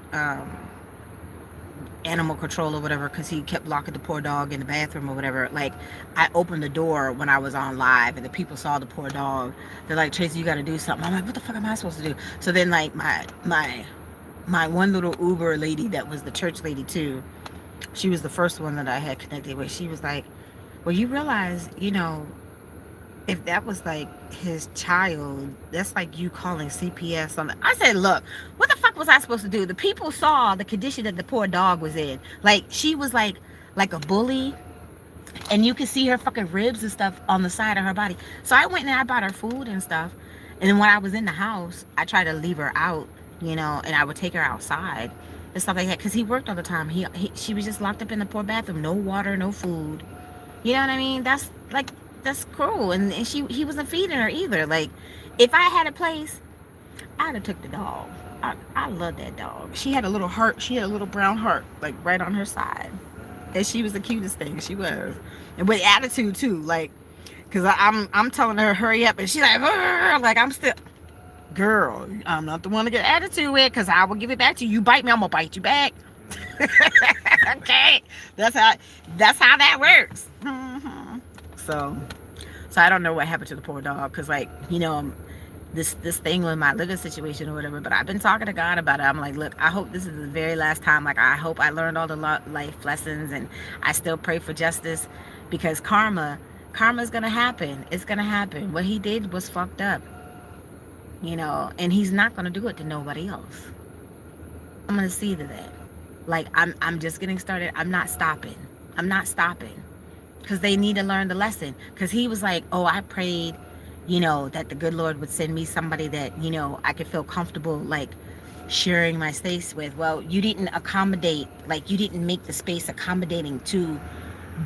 animal control or whatever, because he kept locking the poor dog in the bathroom or whatever, like I opened the door when I was on live and the people saw the poor dog. They're like, Tracy, you got to do something. I'm like, what the fuck am I supposed to do? So then like my one little Uber lady that was the church lady too, she was the first one that I had connected with. She was like, well, you realize if that was like his child, that's like you calling CPS on the. I said, look, what the fuck was I supposed to do? The people saw the condition that the poor dog was in. Like she was like a bully, and you could see her fucking ribs and stuff on the side of her body. So I went and I bought her food and stuff. And then when I was in the house, I tried to leave her out, and I would take her outside and stuff like that, because he worked all the time. She was just locked up in the poor bathroom, no water, no food. You know what I mean? That's cruel. And he wasn't feeding her either. Like, if I had a place, I'd have took the dog. I love that dog. She had a little heart. She had a little brown heart, like right on her side. And she was the cutest thing. She was. And with attitude too. Like, cause I'm telling her hurry up, and she's like, like I'm still, girl, I'm not the one to get attitude with, cause I will give it back to you. You bite me, I'm gonna bite you back. Okay, that's how that works. So I don't know what happened to the poor dog, because like this thing with my living situation or whatever, but I've been talking to God about it. I'm like, look, I hope this is the very last time. Like I hope I learned all the life lessons, and I still pray for justice, because karma's gonna happen. It's gonna happen. What he did was fucked up. you know, and he's not going to do it to nobody else. I'm going to see to that. Like, I'm just getting started. I'm not stopping. I'm not stopping. Because they need to learn the lesson. Because he was like, oh, I prayed, you know, that the good Lord would send me somebody that, you know, I could feel comfortable, like, sharing my space with. Well, you didn't accommodate, like, you didn't make the space accommodating to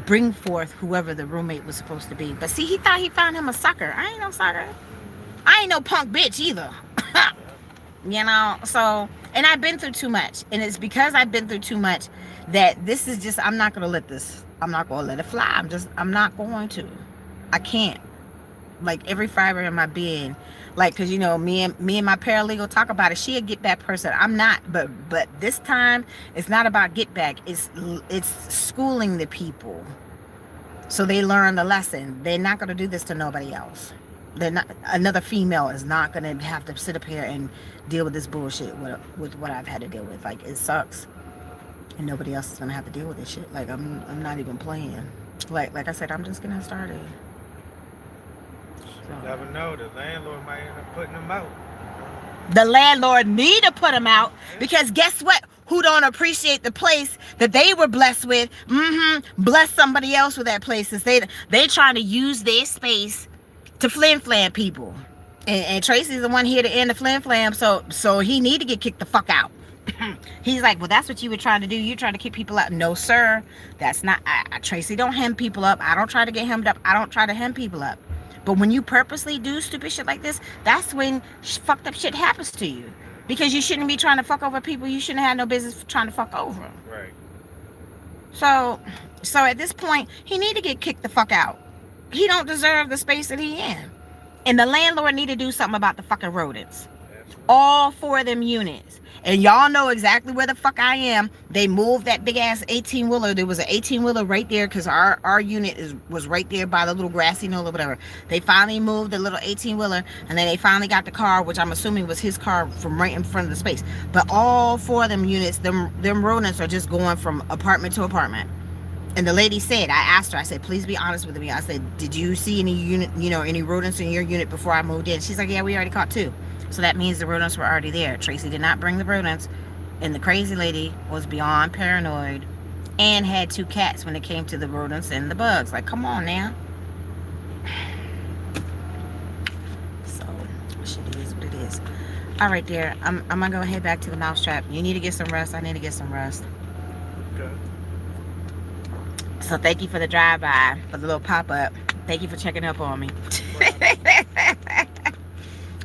bring forth whoever the roommate was supposed to be. But see, he thought he found him a sucker. I ain't no sucker. I ain't no punk bitch either. Yeah. You know, so, and I've been through too much. And it's because I've been through too much that this is just, I'm not going to let this, I'm not going to let it fly. I'm not going to. I can't. Like, every fiber in my being, like, because, you know, me and my paralegal talk about it. She a get back person. I'm not, but this time it's not about get back. It's schooling the people so they learn the lesson. They're not going to do this to nobody else. They're not, another female is not going to have to sit up here and deal with this bullshit with what I've had to deal with. Like, it sucks, and nobody else is going to have to deal with this shit. Like, I'm not even playing. Like I said, I'm just getting started. You So. never know. The landlord might end up putting them out. The landlord need to put them out, because guess what? Who don't appreciate the place that they were blessed with? Bless somebody else with that place. Is they trying to use their space to flim-flam people. And Tracy's the one here to end the flim-flam, so he need to get kicked the fuck out. He's like, well, that's what you were trying to do. You're trying to kick people out. No, sir. That's not, Tracy don't hem people up. I don't try to get hemmed up. I don't try to hem people up. But when you purposely do stupid shit like this, that's when fucked up shit happens to you. Because you shouldn't be trying to fuck over people you shouldn't have no business trying to fuck over. Right. So at this point, he need to get kicked the fuck out. He don't deserve the space that he in. And the landlord need to do something about the fucking rodents. Absolutely. All 4 of them units. And y'all know exactly where the fuck I am. They moved that big ass 18-wheeler. There was an 18-wheeler right there, because our unit was right there by the little grassy knoll or whatever. They finally moved the little 18-wheeler, and then they finally got the car, which I'm assuming was his car, from right in front of the space. But all 4 of them units, them rodents are just going from apartment to apartment. And the lady said, I asked her, I said, please be honest with me. I said, did you see any rodents in your unit before I moved in? She's like, yeah, we already caught 2. So that means the rodents were already there. Tracy did not bring the rodents. And the crazy lady was beyond paranoid and had 2 cats when it came to the rodents and the bugs. Like, come on now. So, shit is what it is. All right, dear. I'm going to go head back to the mousetrap. You need to get some rest. I need to get some rest. Okay. So thank you for the drive-by, for the little pop-up. Thank you for checking up on me.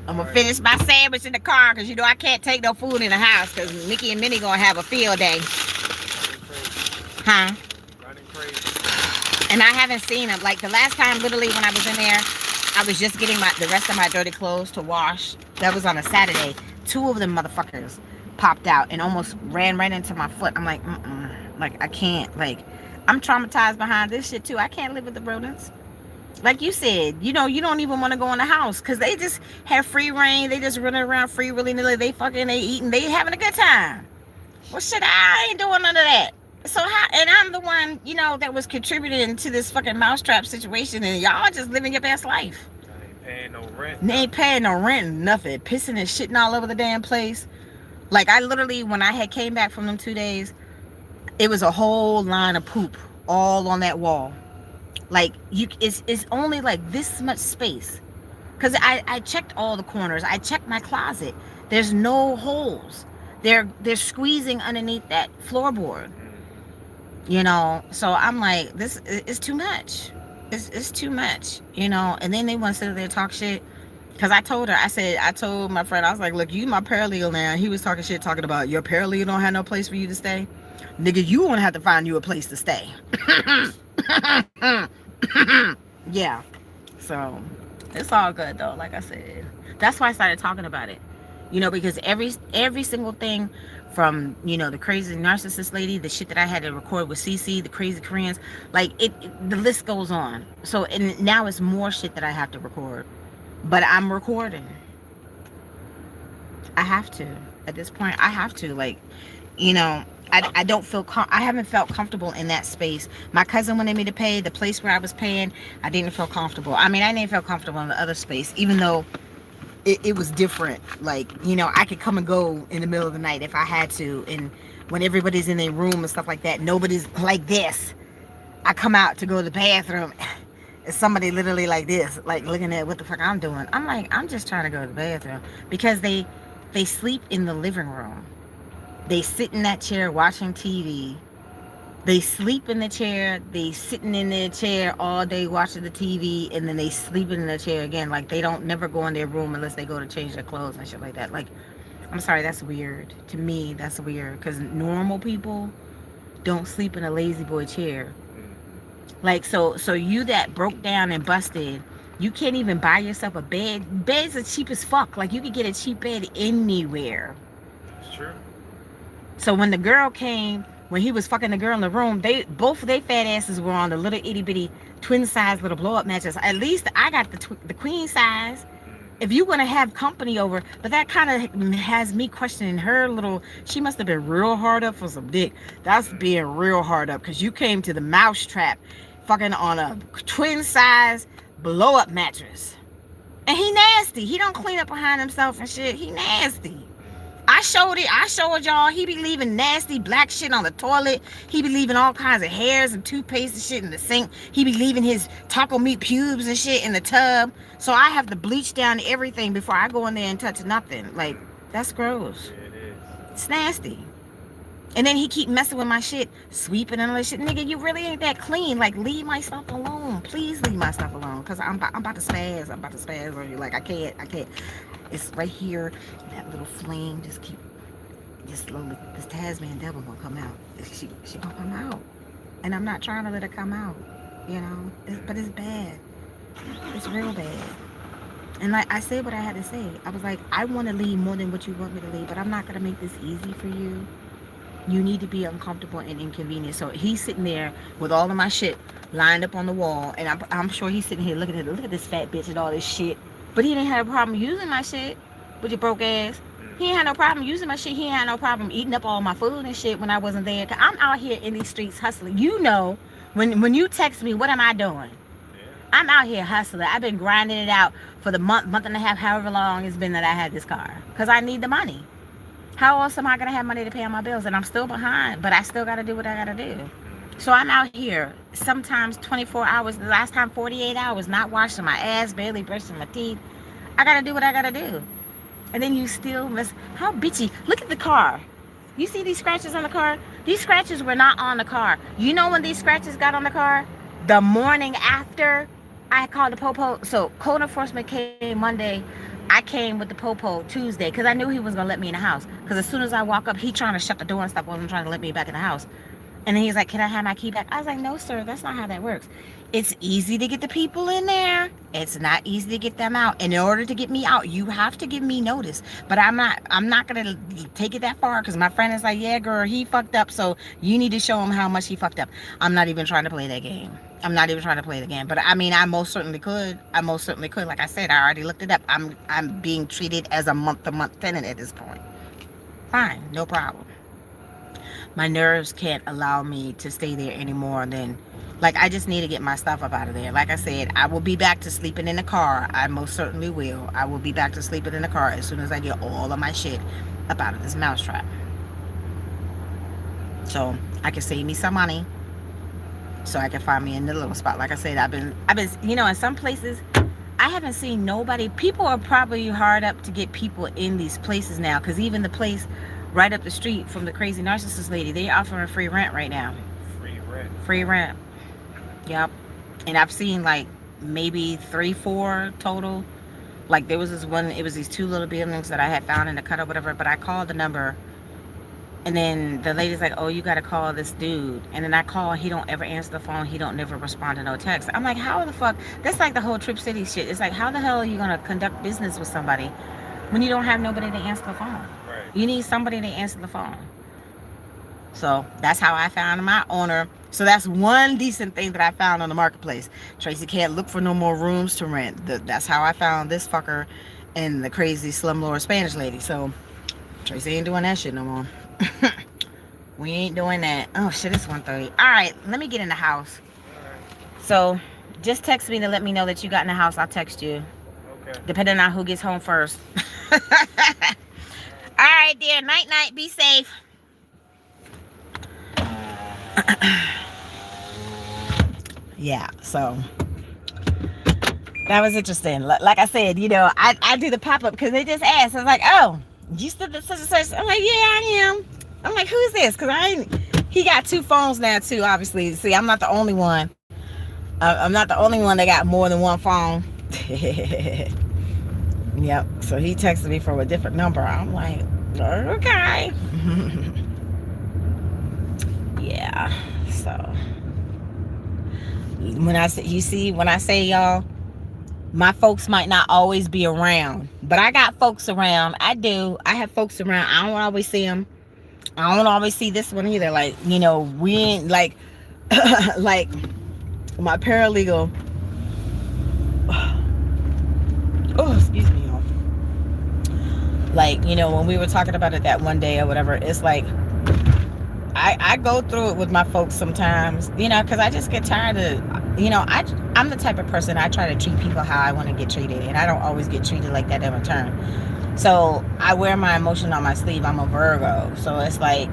I'm going to finish my sandwich in the car, because, you know, I can't take no food in the house, because Mickey and Minnie going to have a field day. Huh? Running crazy. And I haven't seen them. Like, the last time, literally, when I was in there, I was just getting the rest of my dirty clothes to wash. That was on a Saturday. 2 of them motherfuckers popped out and almost ran right into my foot. I'm like, like, I can't. Like, I'm traumatized behind this shit, too. I can't live with the rodents. Like you said, you know, you don't even want to go in the house, because they just have free reign. They just running around free willy-nilly. They fucking, they eating, they having a good time. Well, shit, I ain't doing none of that. So how, and I'm the one, you know, that was contributing to this fucking mousetrap situation, and y'all just living your best life. I ain't paying no rent. They ain't paying no rent, nothing. Pissing and shitting all over the damn place. Like, I literally, when I had came back from them 2 days, it was a whole line of poop all on that wall. Like, it's only like this much space, because I checked all the corners. I checked my closet. There's no holes. They're squeezing underneath that floorboard, you know. So I'm like, this is too much. It's too much, you know. And then they want to sit there and talk shit, because I told her, I told my friend, I was like, look, you my paralegal now. He was talking shit, talking about your paralegal don't have no place for you to stay. Nigga, you won't have to find you a place to stay. Yeah. So it's all good though. Like I said, that's why I started talking about it, you know, because every single thing, from, you know, the crazy narcissist lady, the shit that I had to record with CC, the crazy Koreans, like the list goes on. So, and now it's more shit that I have to record, but I'm recording. I have to. At this point, I have to. Like, you know, I don't feel, I haven't felt comfortable in that space. My cousin wanted me to pay the place where I was paying. I didn't feel comfortable. I mean, I didn't feel comfortable in the other space, even though it was different. Like, you know, I could come and go in the middle of the night if I had to. And when everybody's in their room and stuff like that, nobody's like this. I come out to go to the bathroom. It's somebody literally like this, like looking at what the fuck I'm doing. I'm like, I'm just trying to go to the bathroom. Because they sleep in the living room. They sit in that chair watching TV. They sleep in the chair. They sitting in their chair all day watching the TV, and then they sleeping in the chair again. Like, they don't never go in their room unless they go to change their clothes and shit like that. Like, I'm sorry, that's weird. To me, that's weird. Because normal people don't sleep in a lazy boy chair. Like, so you that broke down and busted, you can't even buy yourself a bed. Beds are cheap as fuck. Like, you could get a cheap bed anywhere. It's true. So when the girl came, when he was fucking the girl in the room, both of their fat asses were on the little itty bitty twin size little blow up mattress. At least I got the queen size. If you want to have company over, but that kind of has me questioning her little. She must have been real hard up for some dick. That's being real hard up, because you came to the mousetrap, fucking on a twin size blow up mattress, and he nasty. He don't clean up behind himself and shit. He nasty. I showed y'all. He be leaving nasty black shit on the toilet. He be leaving all kinds of hairs and toothpaste and shit in the sink. He be leaving his taco meat pubes and shit in the tub. So I have to bleach down everything before I go in there and touch nothing. Like, that's gross. Yeah, it is. It's nasty. And then he keep messing with my shit, sweeping and all that shit. Nigga, you really ain't that clean. Like, leave my stuff alone. Please leave my stuff alone. Because I'm about to spaz. I'm about to spaz on you. Like, I can't. It's right here. That little flame just slowly. This Tasman devil gonna come out. She gonna come out. And I'm not trying to let her come out. You know? But it's bad. It's real bad. And like I said what I had to say. I was like, I want to leave more than what you want me to leave. But I'm not going to make this easy for you. You need to be uncomfortable and inconvenient. So he's sitting there with all of my shit lined up on the wall. And I'm sure he's sitting here looking at it. Look at this fat bitch and all this shit. But he didn't have a problem using my shit with your broke ass. He ain't had no problem using my shit. He ain't had no problem eating up all my food and shit when I wasn't there. Cause I'm out here in these streets hustling. You know, when you text me, what am I doing? I'm out here hustling. I've been grinding it out for the month and a half, however long it's been that I had this car. Because I need the money. How else am I going to have money to pay on my bills? And I'm still behind, but I still got to do what I got to do. So I'm out here, sometimes 24 hours, the last time 48 hours, not washing my ass, barely brushing my teeth. I got to do what I got to do. And then you still miss. How bitchy. Look at the car. You see these scratches on the car? These scratches were not on the car. You know when these scratches got on the car? The morning after I called the popo. So code enforcement came Monday. I came with the popo Tuesday because I knew he was going to let me in the house. Because as soon as I walk up, he trying to shut the door and stuff. Wasn't trying to let me back in the house. And then he's like, can I have my key back? I was like, no, sir, that's not how that works. It's easy to get the people in there. It's not easy to get them out. And in order to get me out, you have to give me notice. But I'm not going to take it that far because my friend is like, yeah, girl, he fucked up. So you need to show him how much he fucked up. I'm not even trying to play that game. I'm not even trying to play the game. But I mean, I most certainly could. Like I said, I already looked it up. I'm being treated as a month-to-month tenant at this point. Fine, no problem. My nerves can't allow me to stay there anymore than, like, I just need to get my stuff up out of there. Like I said, I will be back to sleeping in the car. I most certainly will. I will be back to sleeping in the car as soon as I get all of my shit up out of this mousetrap. So I can save me some money. So I can find me in the little spot. Like I said, I've been, you know, in some places, I haven't seen nobody. People are probably hard up to get people in these places now. Because even the place right up the street from the crazy narcissist lady, they're offering free rent right now. Free rent. Yep. And I've seen like maybe 3-4 total. Like there was this one, it was these 2 little buildings that I had found in the cut or whatever, but I called the number and then the lady's like, oh, you got to call this dude. And then I call, he don't ever answer the phone. He don't never respond to no text. I'm like, how the fuck? That's like the whole Trip City shit. It's like, how the hell are you going to conduct business with somebody when you don't have nobody to answer the phone? Right. You need somebody to answer the phone. So that's how I found my owner. So that's one decent thing that I found on the marketplace. Tracy can't look for no more rooms to rent. That's how I found this fucker and the crazy slumlord Spanish lady. So Tracy ain't doing that shit no more. We ain't doing that. Oh shit, it's 1:30. All right, let me get in the house. So just text me to let me know that you got in the house. I'll text you. Okay. depending on who gets home first. All right, dear. Night, night. Be safe. Yeah. So that was interesting. Like I said, I do the pop up because they just asked. I was like, oh, you stood at such and such. I'm like, yeah, I am. I'm like, who is this? Because I ain't. He got 2 phones now too. Obviously, see, I'm not the only one. I'm not the only one that got more than 1 phone. Yep. So he texted me from a different number. I'm like, okay. Yeah. So when I say, when I say y'all, my folks might not always be around, but I got folks around. I do. I have folks around. I don't always see them. I don't always see this one either. Like, we ain't like, like my paralegal. Oh, excuse me, y'all. Like, when we were talking about it that one day or whatever, it's like, I go through it with my folks sometimes, because I just get tired of, I'm the type of person, I try to treat people how I want to get treated, and I don't always get treated like that in return. So I wear my emotion on my sleeve. I'm a Virgo, so it's like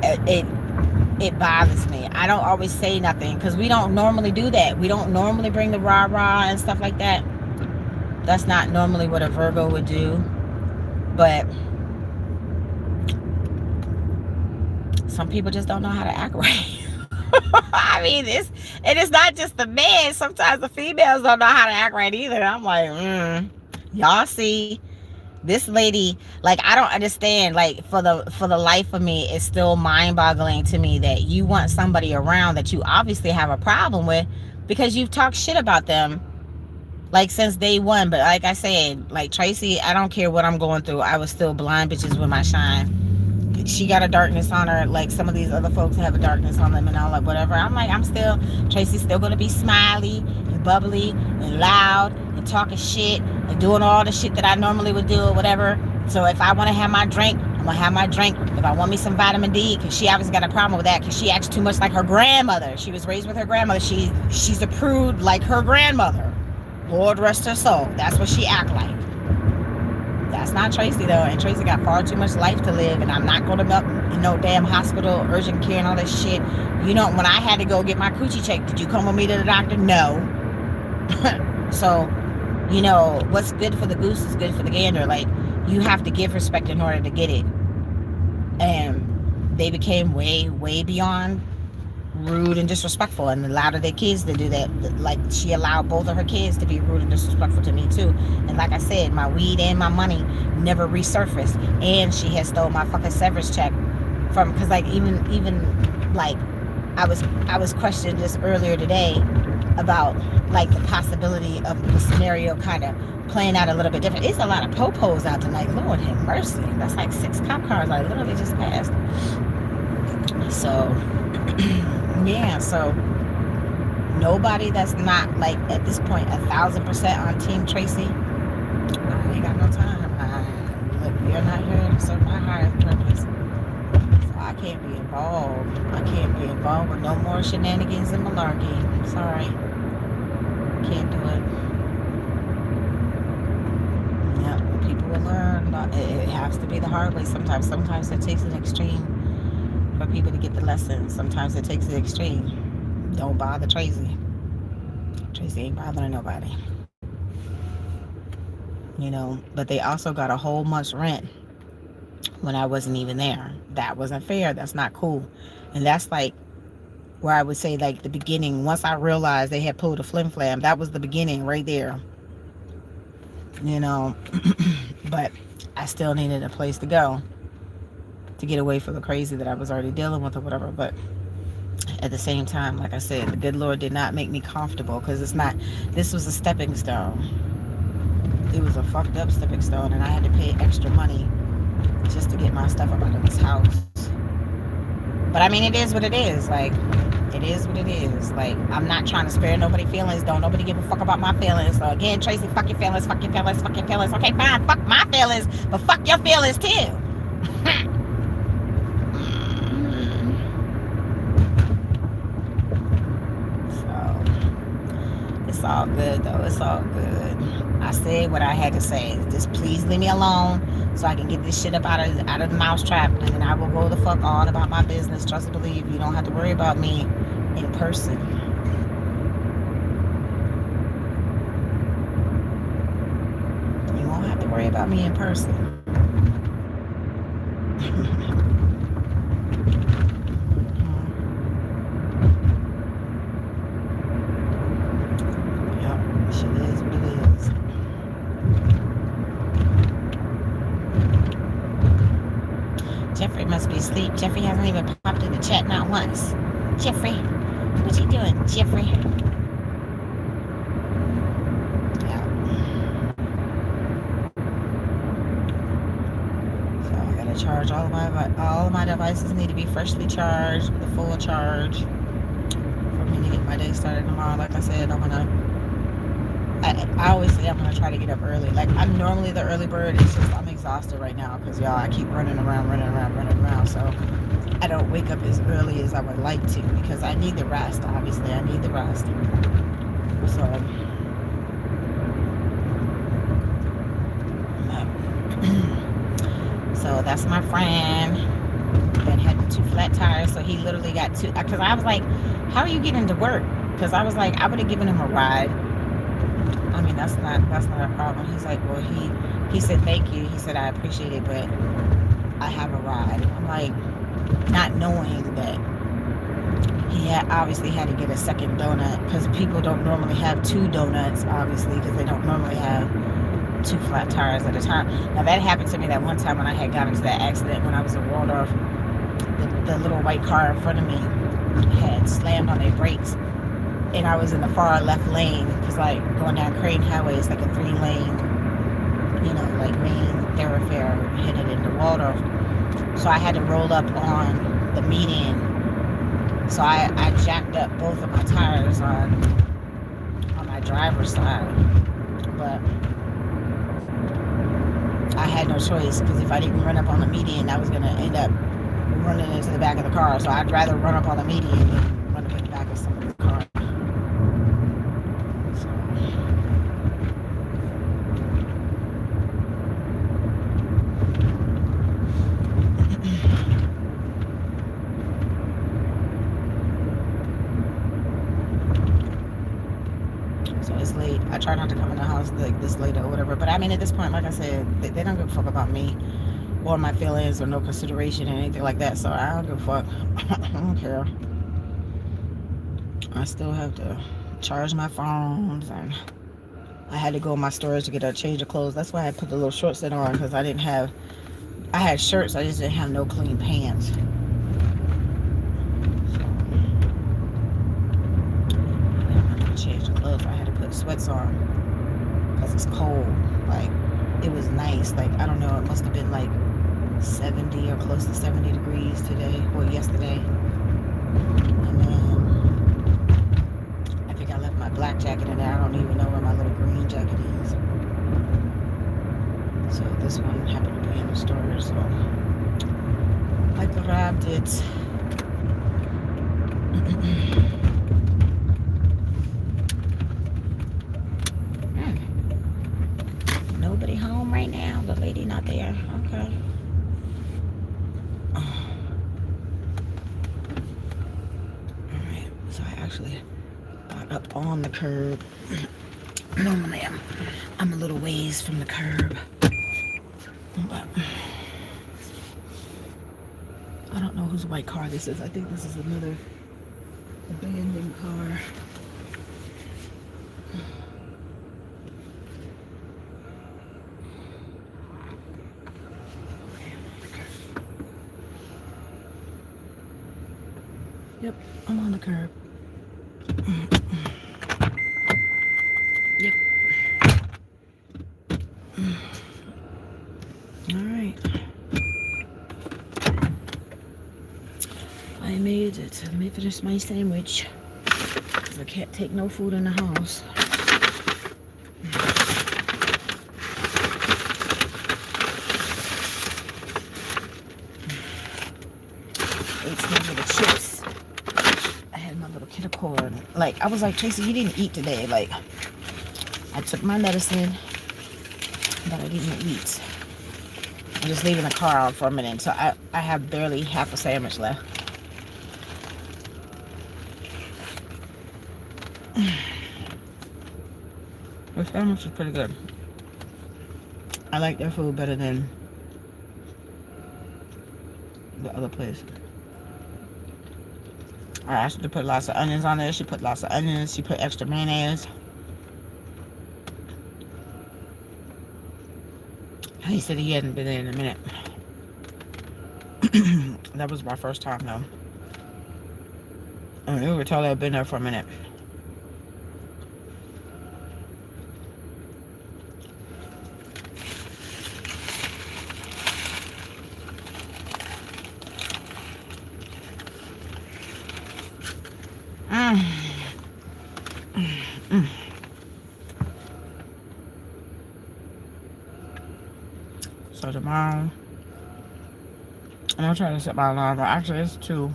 it bothers me. I don't always say nothing because we don't normally do that. We don't normally bring the rah rah and stuff like that. That's not normally what a Virgo would do, but some people just don't know how to act right. I mean, it is not just the men. Sometimes the females don't know how to act right either. I'm like, y'all see, this lady, like, I don't understand. Like, for the life of me, it's still mind-boggling to me that you want somebody around that you obviously have a problem with because you've talked shit about them, like, since day one. But like I said, like Traci, I don't care what I'm going through. I was still blind bitches with my shine. She got a darkness on her, like some of these other folks have a darkness on them and all that, whatever. I'm like, Traci's still gonna be smiley and bubbly and loud and talking shit and doing all the shit that I normally would do or whatever. So if I want to have my drink, I'm gonna have my drink. If I want me some vitamin D, because she obviously got a problem with that, because she acts too much like her grandmother. She was raised with her grandmother. She's a prude like her grandmother. Lord rest her soul. That's what she act like. That's not Traci though, and Traci got far too much life to live, and I'm not going to no damn hospital, urgent care, and all that shit. When I had to go get my coochie checked, did you come with me to the doctor? No. So, what's good for the goose is good for the gander. Like, you have to give respect in order to get it, and they became way, way beyond rude and disrespectful, and allowed their kids to do that. Like, she allowed both of her kids to be rude and disrespectful to me too. And like I said, my weed and my money never resurfaced, and she had stole my fucking severance check from, because like even like I was questioned just earlier today about like the possibility of the scenario kind of playing out a little bit different. It's a lot of popos out tonight. Lord have mercy. That's like 6 cop cars I literally just passed. So yeah, so nobody that's not like at this point 1,000% on Team Traci, I ain't got no time. Look, you're not here to serve my higher purpose, so I can't be involved. I can't be involved with no more shenanigans and malarkey. Sorry, can't do it. Yeah, people will learn. It has to be the hard way sometimes. Sometimes it takes an extreme for people to get the lesson. Sometimes it takes the extreme. Don't bother Traci. Traci ain't bothering nobody. But they also got a whole month's rent when I wasn't even there. That wasn't fair. That's not cool. And that's like where I would say like the beginning. Once I realized they had pulled a flim flam, that was the beginning right there. But I still needed a place to go to get away from the crazy that I was already dealing with or whatever. But at the same time, like I said, the good Lord did not make me comfortable, because this was a stepping stone. It was a fucked up stepping stone, and I had to pay extra money just to get my stuff up out of this house. But I mean, it is what it is. Like, it is what it is. Like, I'm not trying to spare nobody feelings. Don't nobody give a fuck about my feelings. So again, Traci, fuck your feelings, fuck your feelings, fuck your feelings. Okay, fine, fuck my feelings, but fuck your feelings too. It's all good though. It's all good. I said what I had to say. Just please leave me alone so I can get this shit up out of the mousetrap, and then I will go the fuck on about my business. Trust and believe. You don't have to worry about me in person. You won't have to worry about me in person. Yep, shit is what it is. Jeffrey must be asleep. Jeffrey hasn't even popped in the chat not once. Jeffrey, what you doing, Jeffrey? Yeah. So I gotta charge all of my devices need to be freshly charged with a full charge for me to get my day started tomorrow. Like I said, I always say I'm gonna try to get up early. Like I'm normally the early bird. It's just I'm exhausted right now because y'all I keep running around. So I don't wake up as early as I would like to because I need the rest. Obviously, I need the rest. So that's my friend that had the 2 flat tires. So he literally got 2. Because I was like, how are you getting to work? Because I was like, I would have given him a ride. I mean, that's not a problem. He's like, well, he said thank you. He said I appreciate it, but I have a ride. I'm like, not knowing that he obviously had to get a second donut because people don't normally have 2 donuts, obviously, because they don't normally have 2 flat tires at a time. Now that happened to me that one time when I had got into that accident when I was in Waldorf. The little white car in front of me had slammed on their brakes, and I was in the far left lane because like going down Crane Highway is like a 3-lane, like main thoroughfare headed into Waldorf. So I had to roll up on the median. So I jacked up both of my tires on my driver's side, but I had no choice because if I didn't run up on the median, I was gonna end up running into the back of the car. So I'd rather run up on the median than run up in the back of somebody's car. So it's late. I try not to come in the house like this late or whatever. But I mean, at this point, like I said, they don't give a fuck about me or my feelings or no consideration or anything like that. So I don't give a fuck. I don't care. I still have to charge my phones, and I had to go in my storage to get a change of clothes. That's why I put the little short set on, because I had shirts, I just didn't have no clean pants. So, I had to change the clothes. I had to put sweats on because it's cold. Like, it was nice. Like, I don't know, it must have been like 70 or close to 70 degrees today, or yesterday. And then I think I left my black jacket in there. I don't even know where my little green jacket is. So this one happened to be in the store, so I grabbed it. Nobody home right now. The lady not there. Okay. Alright, so I actually got up on the curb. Normally I'm a little ways from the curb. But I don't know whose white car this is. I think this is another abandoned car. Yep, I'm on the curb. Yep. Alright. I made it. Let me finish my sandwich, because I can't take no food in the house. Ate some of the chips. I had my little the core. Like, I was like, Tracy, you didn't eat today. Like, I took my medicine, but I didn't eat. I'm just leaving the car out for a minute. So I have barely half a sandwich left. The sandwich is pretty good. I like their food better than the other place. I asked her to put lots of onions on there. She put lots of onions. She put extra mayonnaise. He said he hadn't been there in a minute. That was my first time though. I mean, we were told I'd been there for a minute. So tomorrow, I'm gonna try to set my alarm. But actually, it's 2.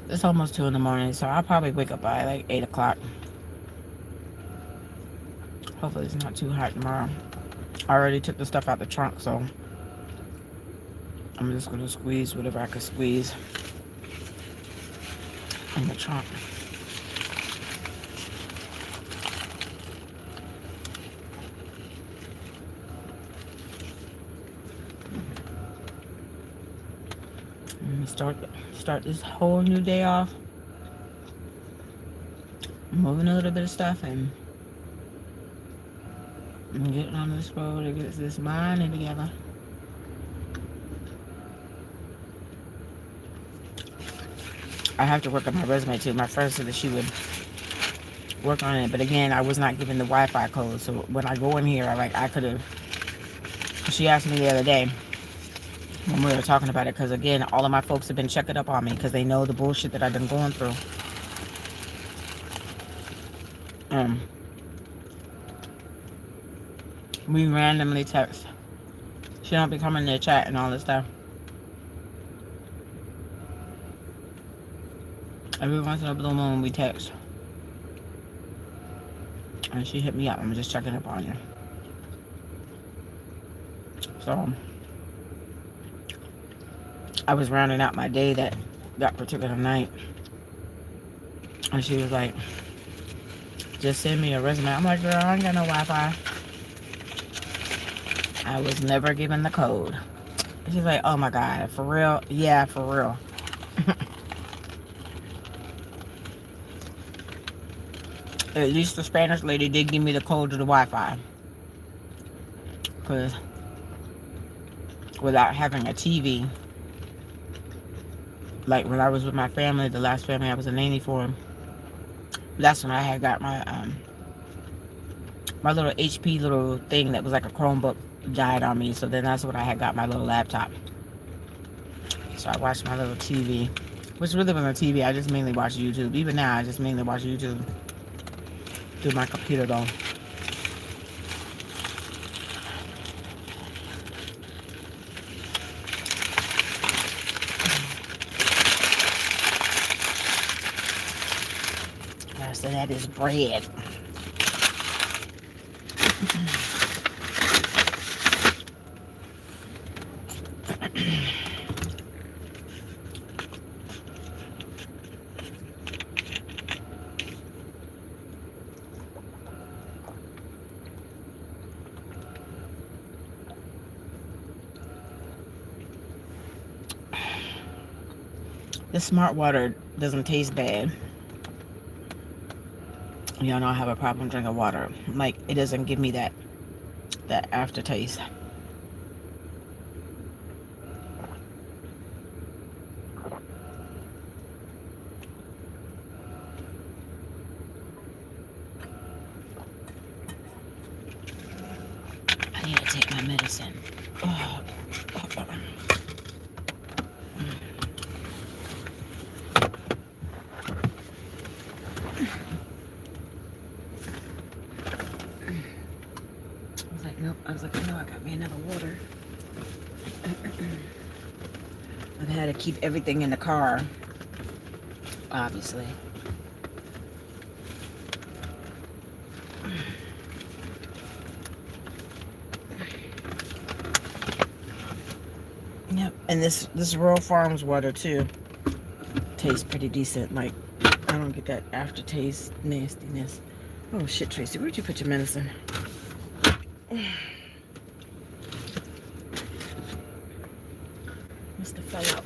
It's almost 2 in the morning, so I'll probably wake up by like 8 o'clock. Hopefully, it's not too hot tomorrow. I already took the stuff out the trunk, so I'm just gonna squeeze whatever I can squeeze in the trunk. Start this whole new day off. Moving a little bit of stuff and getting on this road to get this mind together. I have to work on my resume too. My friend said that she would work on it, but again, I was not given the Wi-Fi code. So when I go in here, I could have. She asked me the other day when we were talking about it, because again, all of my folks have been checking up on me because they know the bullshit that I've been going through. We randomly text. She don't be coming to chat and all this stuff. Every once in a blue moon we text. And she hit me up. I'm just checking up on you. So I was rounding out my day that particular night. And she was like, just send me a resume. I'm like, girl, I ain't got no Wi-Fi. I was never given the code. She's like, oh my God, for real? Yeah, for real. At least the Spanish lady did give me the code to the Wi-Fi. Because without having a TV, like when I was with my family, the last family I was a nanny for, that's when I had got my my little HP little thing that was like a Chromebook died on me. So then that's when I had got my little laptop. So I watched my little TV, which really wasn't a TV. I just mainly watch YouTube. Even now, I just mainly watch YouTube through my computer though. So that is bread. The Smart Water doesn't taste bad. Y'all know I have a problem drinking water. Like, it doesn't give me that aftertaste. I need to take my medicine. Oh. I was like, I know I got me another water. I've had to keep everything in the car obviously. Yep, and this Rural Farms water too tastes pretty decent. Like I don't get that aftertaste nastiness. Oh shit, Tracy, where'd you put your medicine? Must have fell out.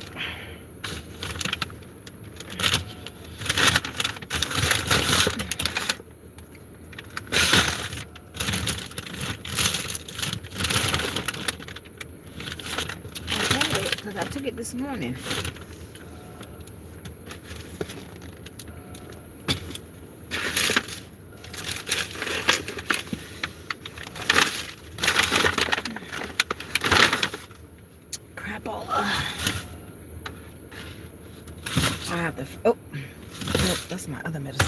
I had it because I took it this morning. Crapola. I have to. Oh, nope, that's my other medicine.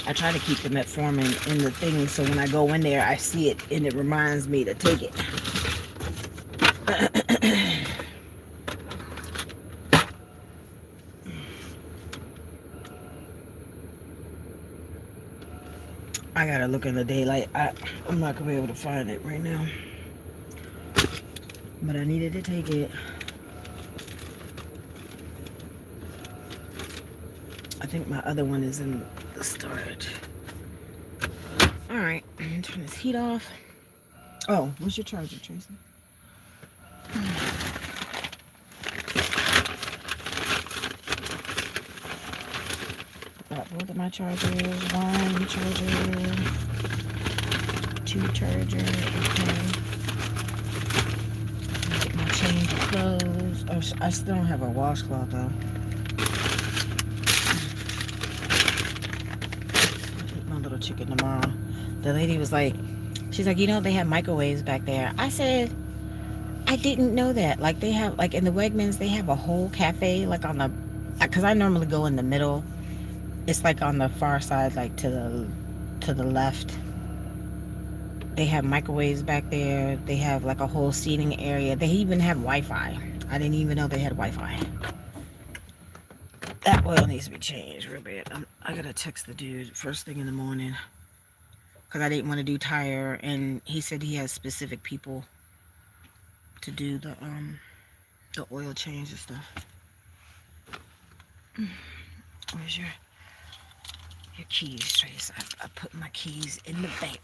I try to keep the metformin in the thing so when I go in there, I see it and it reminds me to take it. I gotta look in the daylight. I'm not gonna be able to find it right now. But I needed to take it. I think my other one is in the storage. Alright, turn this heat off. Oh, where's your charger, Tracy? Got both of my chargers. One charger. Two charger. Okay. Get my change of clothes. Oh, I still don't have a washcloth though. I'll eat my little chicken tomorrow. The lady was like, she's like, you know, they have microwaves back there. I said, I didn't know that. Like they have, like in the Wegmans, they have a whole cafe, like on the, because I normally go in the middle. It's like on the far side, like to the left. They have microwaves back there. They have like a whole seating area. They even have Wi-Fi. I didn't even know they had Wi-Fi. That oil needs to be changed real bad. I gotta text the dude first thing in the morning because I didn't want to do tire, and he said he has specific people to do the oil change and stuff. Where's your keys, Trace? I put my keys in the bank.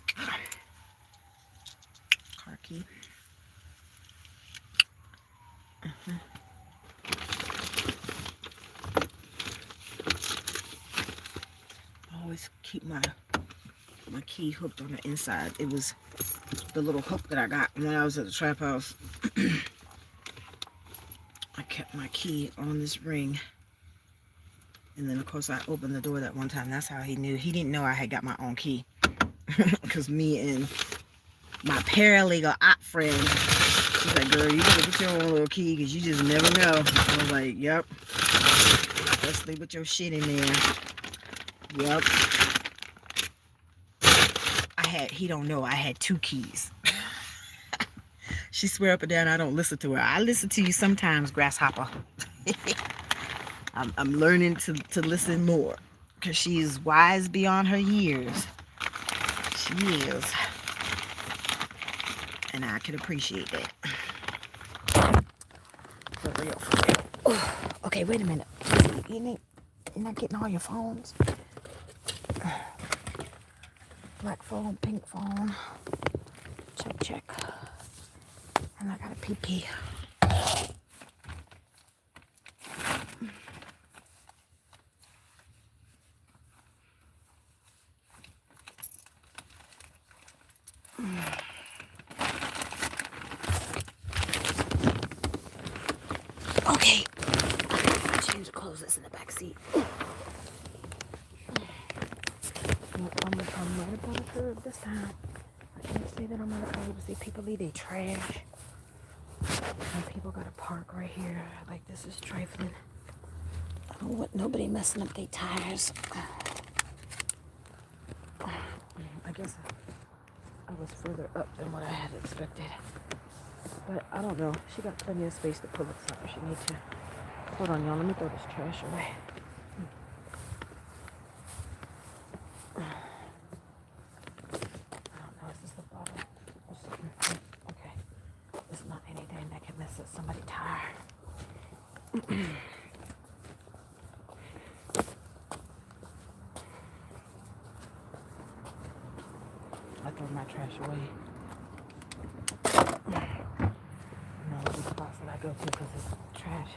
Car key. I always keep my key hooked on the inside. It was the little hook that I got when I was at the trap house. I kept my key on this ring. And then, of course, I opened the door that one time. That's how he knew. He didn't know I had got my own key. Because me and my paralegal op friend, she's like, girl, you better get your own little key because you just never know. I was like, yep. Especially with your shit in there. Yep. He don't know I had two keys. She swear up and down I don't listen to her. I listen to you sometimes, grasshopper. I'm learning to listen more because she's wise beyond her years. She is. And I can appreciate that. For real, for real. Oh, okay, wait a minute. You're not getting all your phones? Black phone, pink phone. Check. And I got a pee. Okay. Change the clothes that's in the back seat. I'm right up on the curb this time. I can't say that I'm on the curb. See, people leave their trash. And people gotta park right here. Like, this is trifling. I don't want nobody messing up their tires. I guess I was further up than what I had expected. But I don't know. She got plenty of space to pull up something if she needs to. Hold on, y'all. Let me throw this trash away. I don't know. Is this the bottle or something? Okay. It's not anything that can mess up somebody's tire. I throw my trash away. You know, these spots that I go to because this trash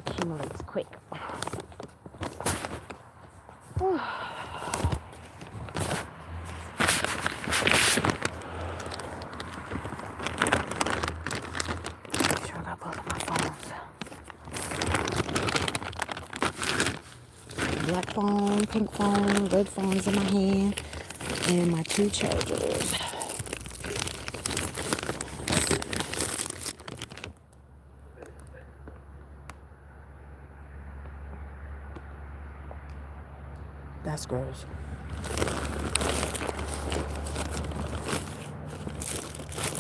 accumulates quick. Make sure I got both of my phones. Black phone, pink phone, red phones in my hand, and my 2 chargers. That's gross. I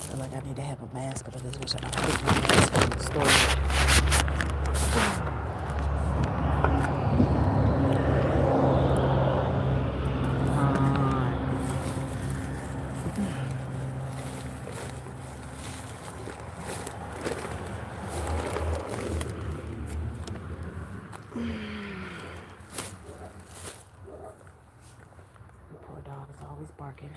feel like I need to have a mask over this, which I don't have my mask in the store. Poor dog is always barking.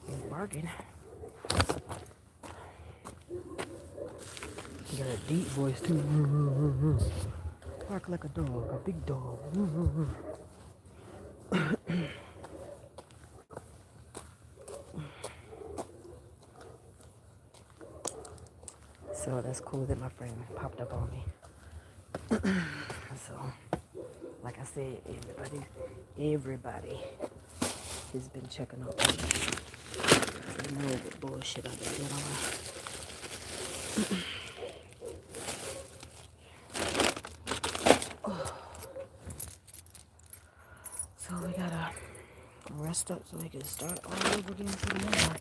He's barking. He got a deep voice too. Bark like a dog, a big dog. So that's cool that my friend popped up on me. So, like I said, everybody has been checking up on me. You know what bullshit I've been dealing with. So we gotta rest up so we can start all over again tomorrow.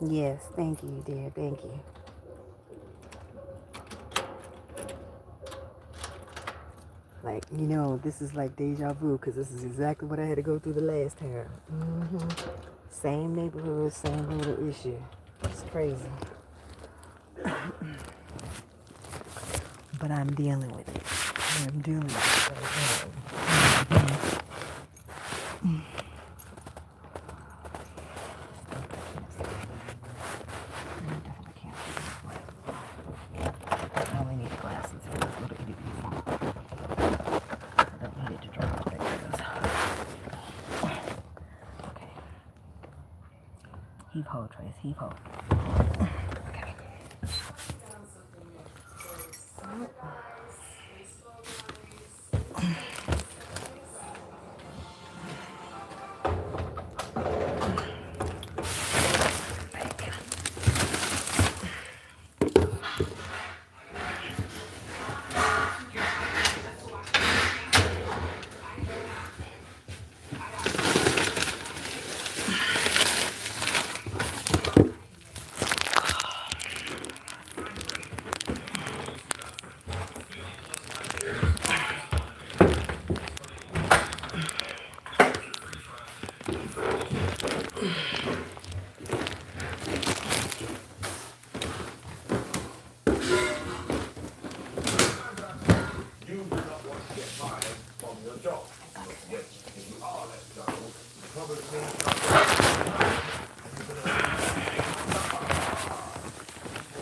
Yes, thank you, dear. Thank you. Like, you know, this is like deja vu because this is exactly what I had to go through the last time. Same neighborhood, same little issue. It's crazy. But I'm dealing with it. I'm dealing with it right now. I only need glasses for this little itty bitty phone. I don't need it to drop like this. Okay. Heave ho, Trace. Heave ho. Okay.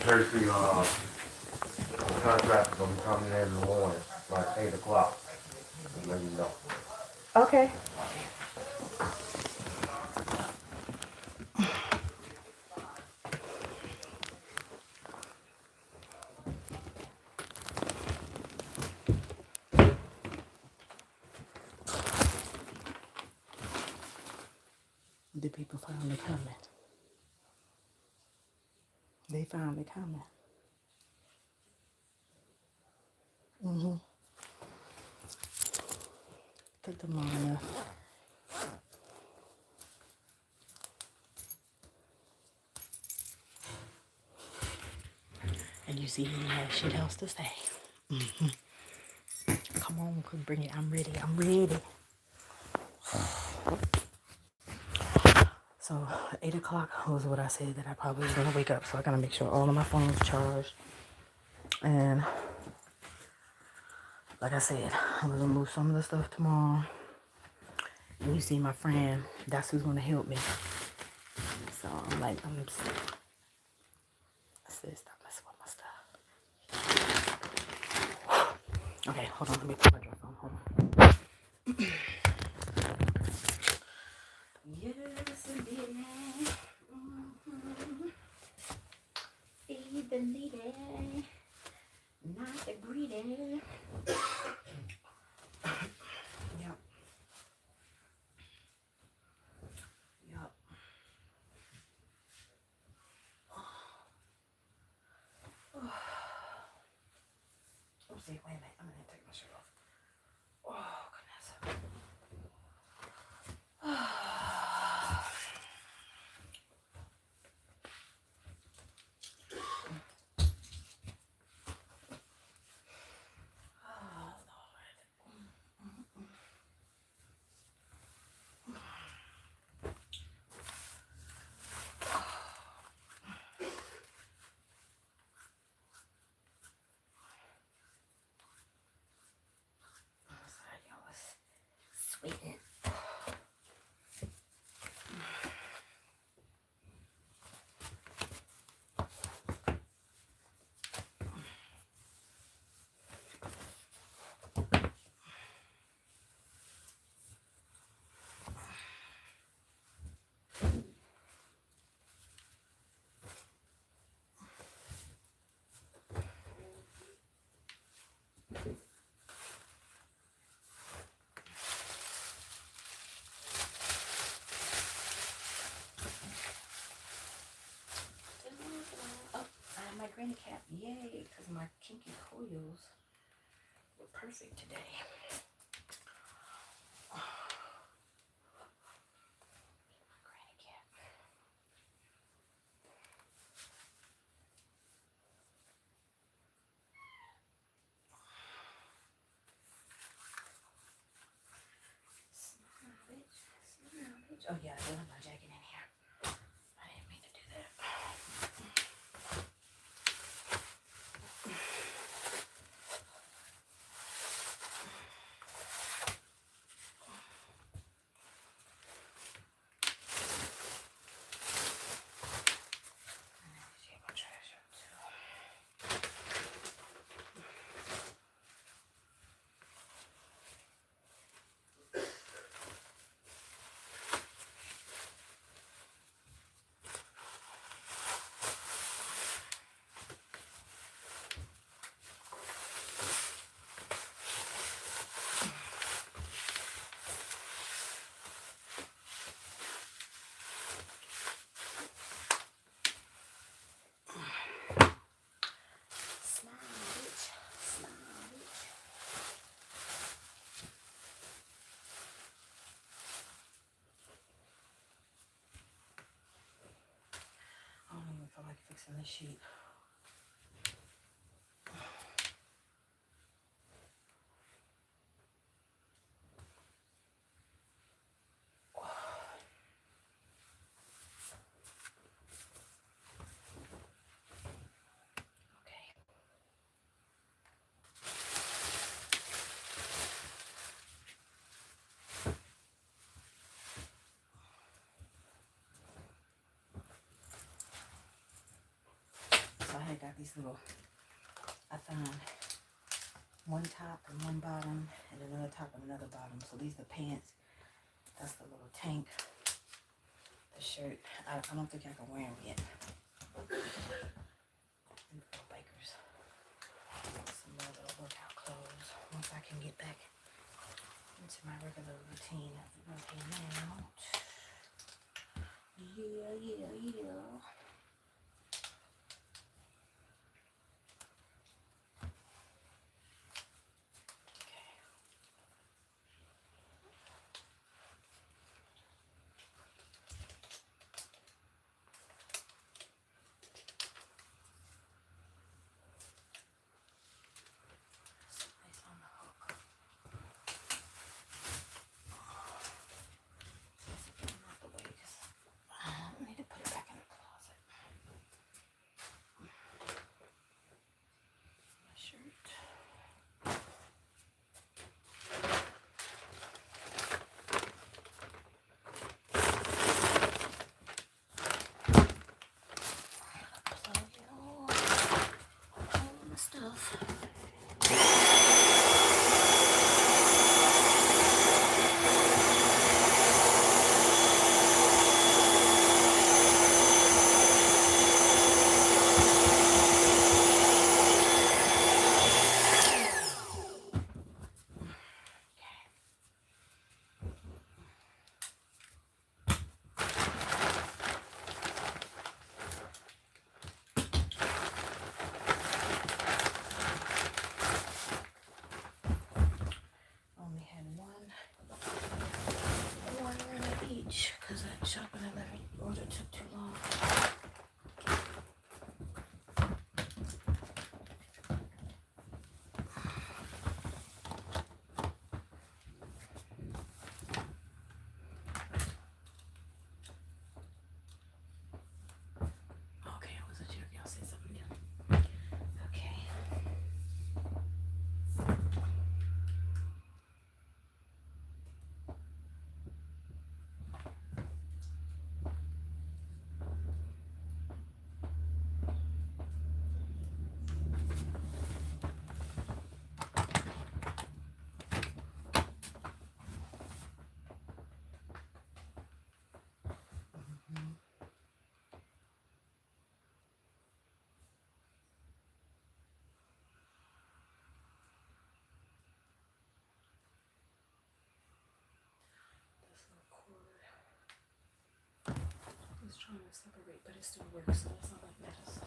Traci, contract's gonna be coming in the morning, like 8 o'clock. Let you know. Okay. They finally coming. Mm-hmm. Put them on there. And you see he has shit else to say. Mm-hmm. Come on, could bring it. I'm ready. I'm ready. So 8 o'clock was what I said that I probably was gonna wake up. So I gotta make sure all of my phones are charged. And like I said, I'm gonna move some of the stuff tomorrow. And you see my friend, that's who's gonna help me. So I'm like, I said, stop messing with my stuff. Okay, hold on, let me put my dress on. Hold on. Yes, indeed. Feed the needy, not the greedy. Yep. Yep. Oh, see, wait a minute. I'm gonna take my shirt off. Oh, goodness. Sweet. Oh, I have my granny cap. Yay, because my kinky coils were perfect today. My granny cap. Smile, bitch. Smile, bitch. Oh, yeah, I do have my jacket in here. I didn't mean to do that. Get my trash out, too. Smile, bitch. Smile, bitch. I don't even feel like fixing this sheet. Okay. So I had got these little, I found one top and one bottom and another top and another bottom. So these are the pants. That's the little tank. The shirt. I don't think I can wear them yet. These little bikers. Some more little workout clothes. Once I can get back into my regular routine of working out. Yeah, yeah, yeah. stuff. Only had one run of each because that shopping and every order took too long. Okay, I wasn't sure if y'all said something new. Okay. This little cord is trying to separate, but it still works, so that's all that matters.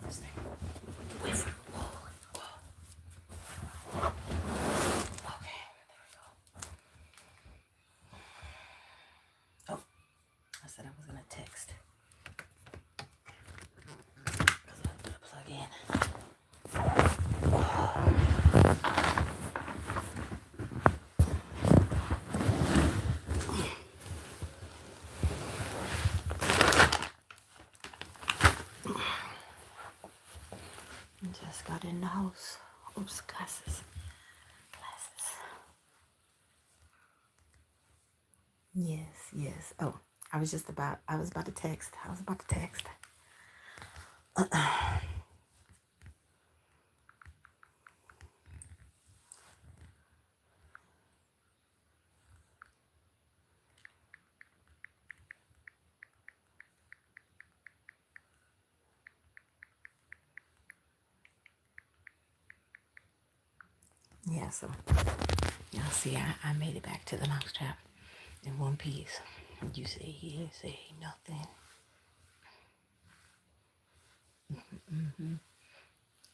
This thing away from the wall. Okay, there we go. Oh, I said I was gonna text because I put a plug in. Just got in the house. Oops, glasses. Yes. Oh, I was about to text. Yeah, so y'all see, I made it back to the mousetrap in one piece. You say he didn't say nothing.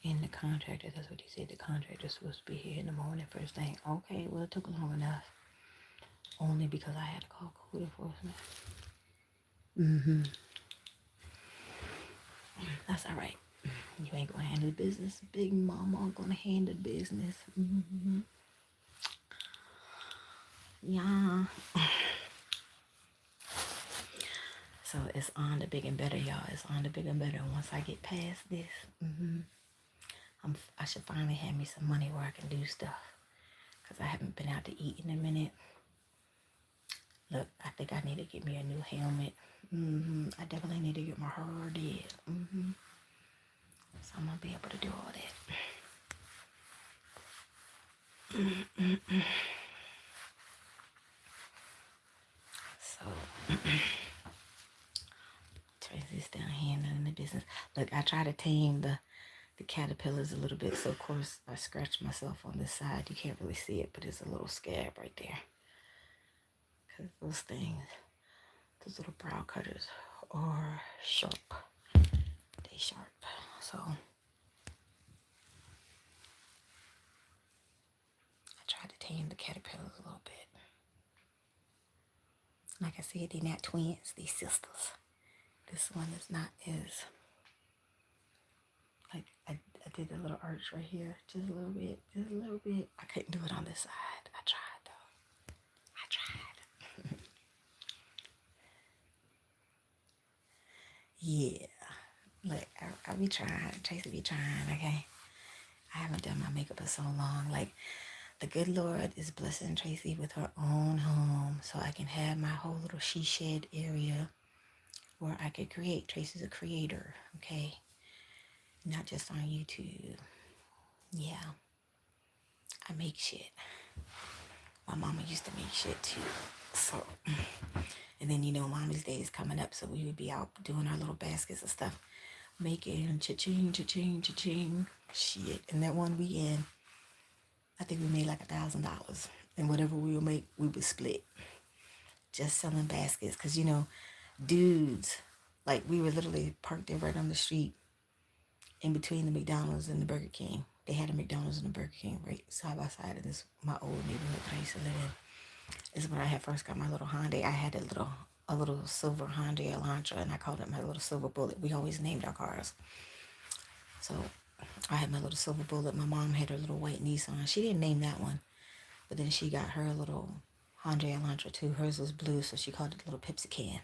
And the contractor, that's what he said. The contractor's supposed to be here in the morning first thing. Okay, well, it took long enough. Only because I had to call code enforcement. That's all right. You ain't gonna handle business. Big mama gonna handle business. Yeah. So it's on the big and better, y'all. It's on the big and better. Once I get past this, I should finally have me some money where I can do stuff. Because I haven't been out to eat in a minute. Look, I think I need to get me a new helmet. I definitely need to get my hair did. So I'm going to be able to do all that. So, Traci's down here in the business. Look, I try to tame the caterpillars a little bit. So, of course, I scratched myself on this side. You can't really see it, but it's a little scab right there. Because those things, those little brow cutters are sharp. They sharp. So I tried to tame the caterpillars a little bit. Like I said, they're not twins, they sisters. This one is not as like I did a little arch right here, just a little bit, just a little bit. I couldn't do it on this side. I tried though. I tried. Yeah. Like I be trying. Tracy be trying, okay? I haven't done my makeup in so long. Like the good Lord is blessing Tracy with her own home so I can have my whole little she shed area where I could create. Tracy's a creator, okay? Not just on YouTube. Yeah, I make shit. My mama used to make shit too. So, and then Mommy's Day is coming up, so we would be out doing our little baskets and stuff, making cha-ching, cha-ching, cha-ching, shit. And that one weekend, I think we made like $1,000, and whatever we would make, we would split, just selling baskets. Cause dudes, like we were literally parked there right on the street, in between the McDonald's and the Burger King. They had a McDonald's and a Burger King right side by side in this my old neighborhood that I used to live in. This is when I had first got my little Hyundai. I had a little silver Hyundai Elantra, and I called it my little silver bullet. We always named our cars. So I had my little silver bullet. My mom had her little white Nissan. She didn't name that one, but then she got her little Hyundai Elantra too. Hers was blue, so she called it the little Pepsi can.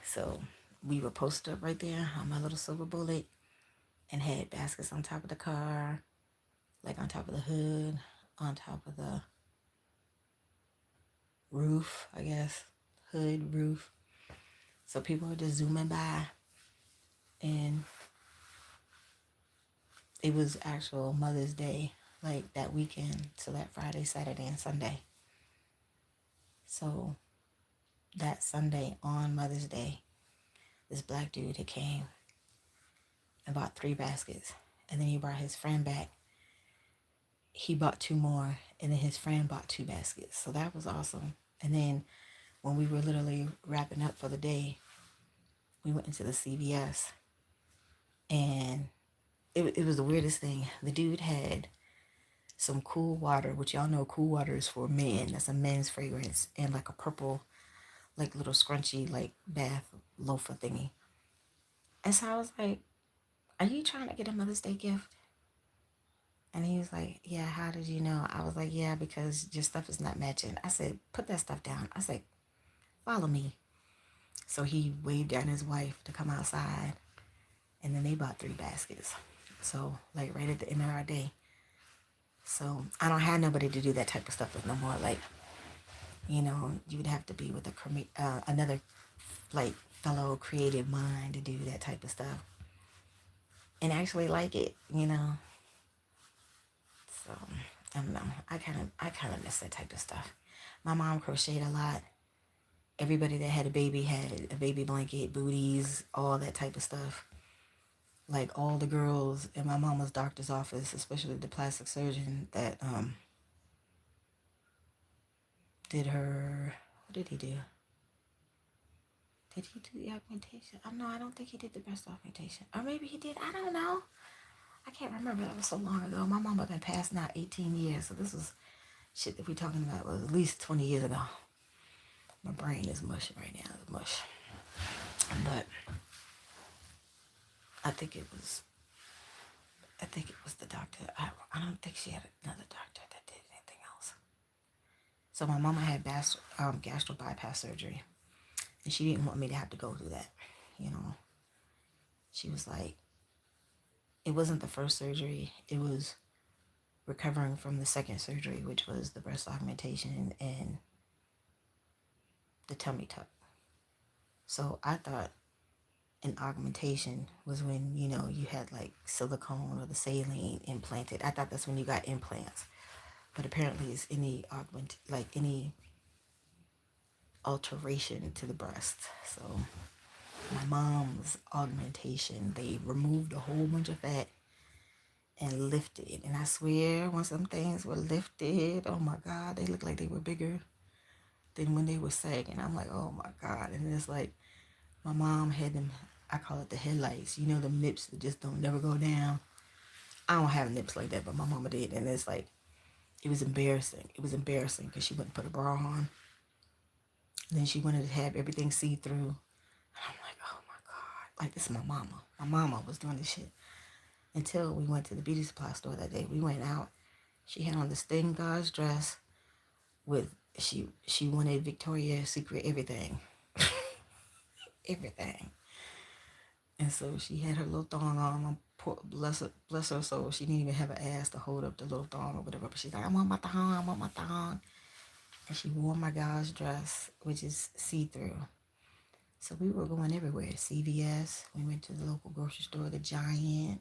So we were posted up right there on my little silver bullet and had baskets on top of the car, like on top of the hood, on top of the roof, I guess, hood, roof. So people were just zooming by, and it was actual Mother's Day, like that weekend, so that Friday, Saturday, and Sunday. So that Sunday on Mother's Day, this black dude had came and bought 3 baskets, and then he brought his friend back. He bought 2 more, and then his friend bought 2 baskets. So that was awesome. And then when we were literally wrapping up for the day, we went into the CVS, and it was the weirdest thing. The dude had some cool water, which y'all know cool water is for men. That's a men's fragrance, and like a purple, like little scrunchy, like bath loafer thingy. And so I was like, are you trying to get a Mother's Day gift? And he was like, yeah, how did you know? I was like, yeah, because your stuff is not matching. I said, put that stuff down. I said, follow me. So he waved down his wife to come outside, and then they bought 3 baskets. So like right at the end of our day. So I don't have nobody to do that type of stuff with no more. Like, you would have to be with another like fellow creative mind to do that type of stuff and actually like it. So I don't know. I kind of miss that type of stuff. My mom crocheted a lot. Everybody that had a baby had a baby blanket, booties, all that type of stuff. Like all the girls in my mama's doctor's office, especially the plastic surgeon that did her. What did he do? Did he do the augmentation? Oh no, I don't think he did the breast augmentation. Or maybe he did. I don't know. I can't remember. That was so long ago. My mama been passed now 18 years, so this was shit that we talking about was at least 20 years ago. My brain is mush right now. It's mush. But I think it was the doctor. I don't think she had another doctor that did anything else. So my mama had gastro bypass surgery, and she didn't want me to have to go through that. She was like, it wasn't the first surgery. It was recovering from the second surgery, which was the breast augmentation and the tummy tuck. So I thought an augmentation was when, you had like silicone or the saline implanted. I thought that's when you got implants. But apparently it's any any alteration to the breast. So my mom's augmentation, they removed a whole bunch of fat and lifted. And I swear when some things were lifted, oh my God, they looked like they were bigger than when they were sagging. I'm like, oh my God. And it's like My mom had them, I call it the headlights. You know, the nips that just don't never go down. I don't have nips like that, but my mama did. And it's like, it was embarrassing. It was embarrassing because she wouldn't put a bra on. And then she wanted to have everything see through. And I'm like, oh my God. Like, this is my mama. My mama was doing this shit. Until we went to the beauty supply store that day. We went out. She had on this thin gauze dress with, she wanted Victoria's Secret everything. Everything. And so she had her little thong on. Poor, bless her soul. She didn't even have an ass to hold up the little thong or whatever. But she's like, I want my thong, I want my thong. And she wore my gauze dress, which is see-through. So we were going everywhere. CVS. We went to the local grocery store, the Giant.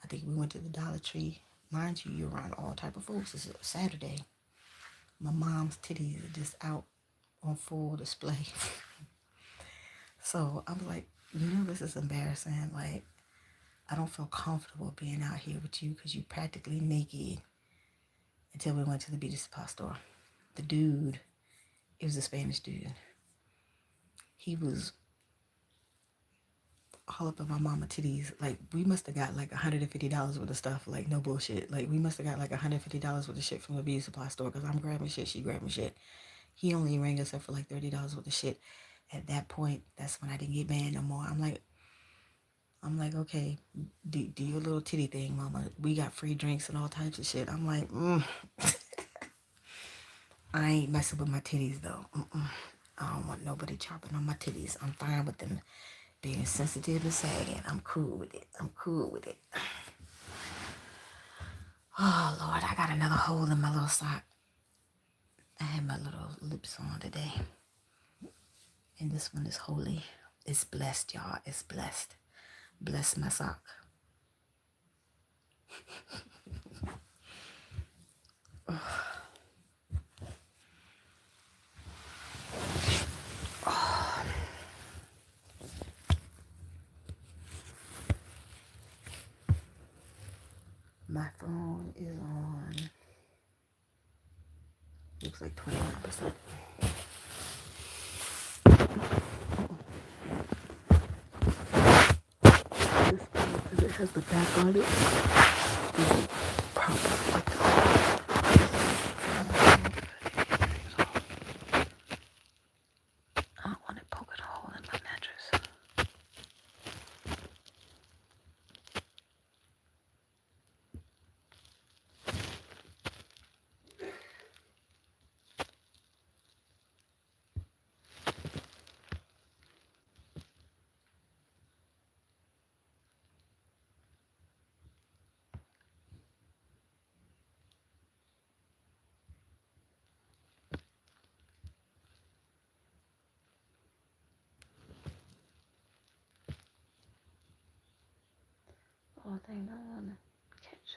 I think we went to the Dollar Tree. Mind you, you're around all type of folks. It's a Saturday. My mom's titties are just out on full display. So I was like, this is embarrassing. Like, I don't feel comfortable being out here with you because you're practically naked. Until we went to the beauty supply store. The dude, it was a Spanish dude. He was all up in my mama titties. Like, we must have got like $150 worth of stuff. Like, no bullshit. Like, we must have got like $150 worth of shit from the beauty supply store because I'm grabbing shit, she grabbing shit. He only rang us up for like $30 worth of shit. At that point, that's when I didn't get mad no more. I'm like, okay, do your little titty thing, mama. We got free drinks and all types of shit. I'm like, I ain't messing with my titties though. I don't want nobody chopping on my titties. I'm fine with them being sensitive and sagging. I'm cool with it. Oh, Lord, I got another hole in my little sock. I had my little lips on today. And this one is holy. It's blessed, y'all. It's blessed. Bless my sock. My phone is on. Looks like 29%. This phone, because it has the back on it, is probably like I don't want to poke a hole in my mattress. Oh, dang, I want to catch.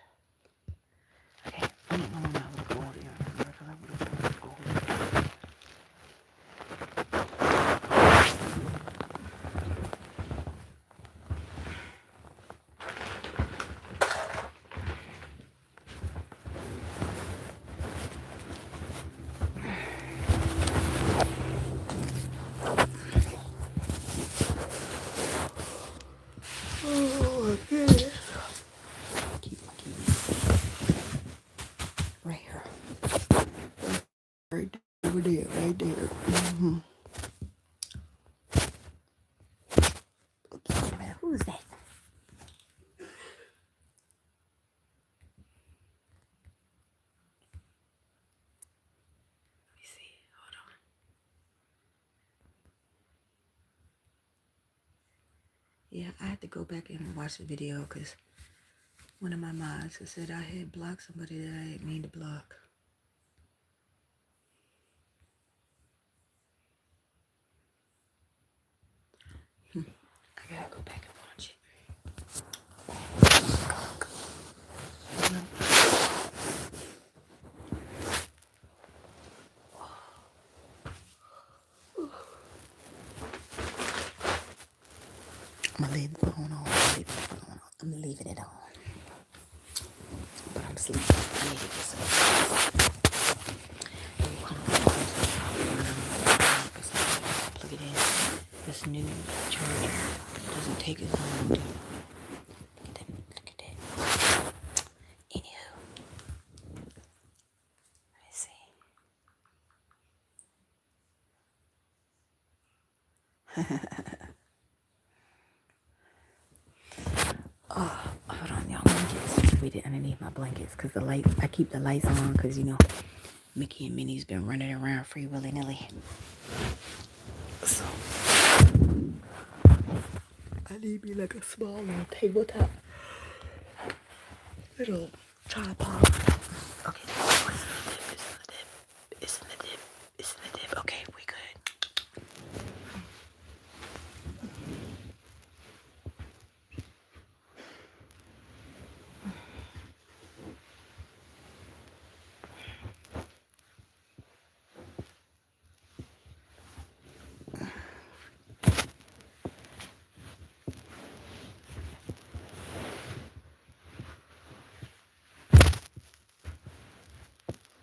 Okay, I don't know when I would go over here because I would have go over. Oh, okay. Keep my keys right here. Right over there, right there. Oops, man, who's that? Let me see. Hold on. Yeah, I had to go back and watch the video because one of my mods had said I had blocked somebody that I didn't mean to block. I gotta go back and watch it. I'm gonna leave the phone on. I'm leaving it on. But I'm sleeping. I need to get some rest. Plug it in. this new charger. It doesn't take as long to. Look at that. Look at that. Anywho, let's see. Oh, hold on, y'all. Let me get situated underneath my blankets because the lights. I keep the lights on because Mickey and Minnie's been running around free willy nilly. So I need me like a small little tabletop, little tripod. Okay, it's in the dip. It's in the dip. Okay, we good.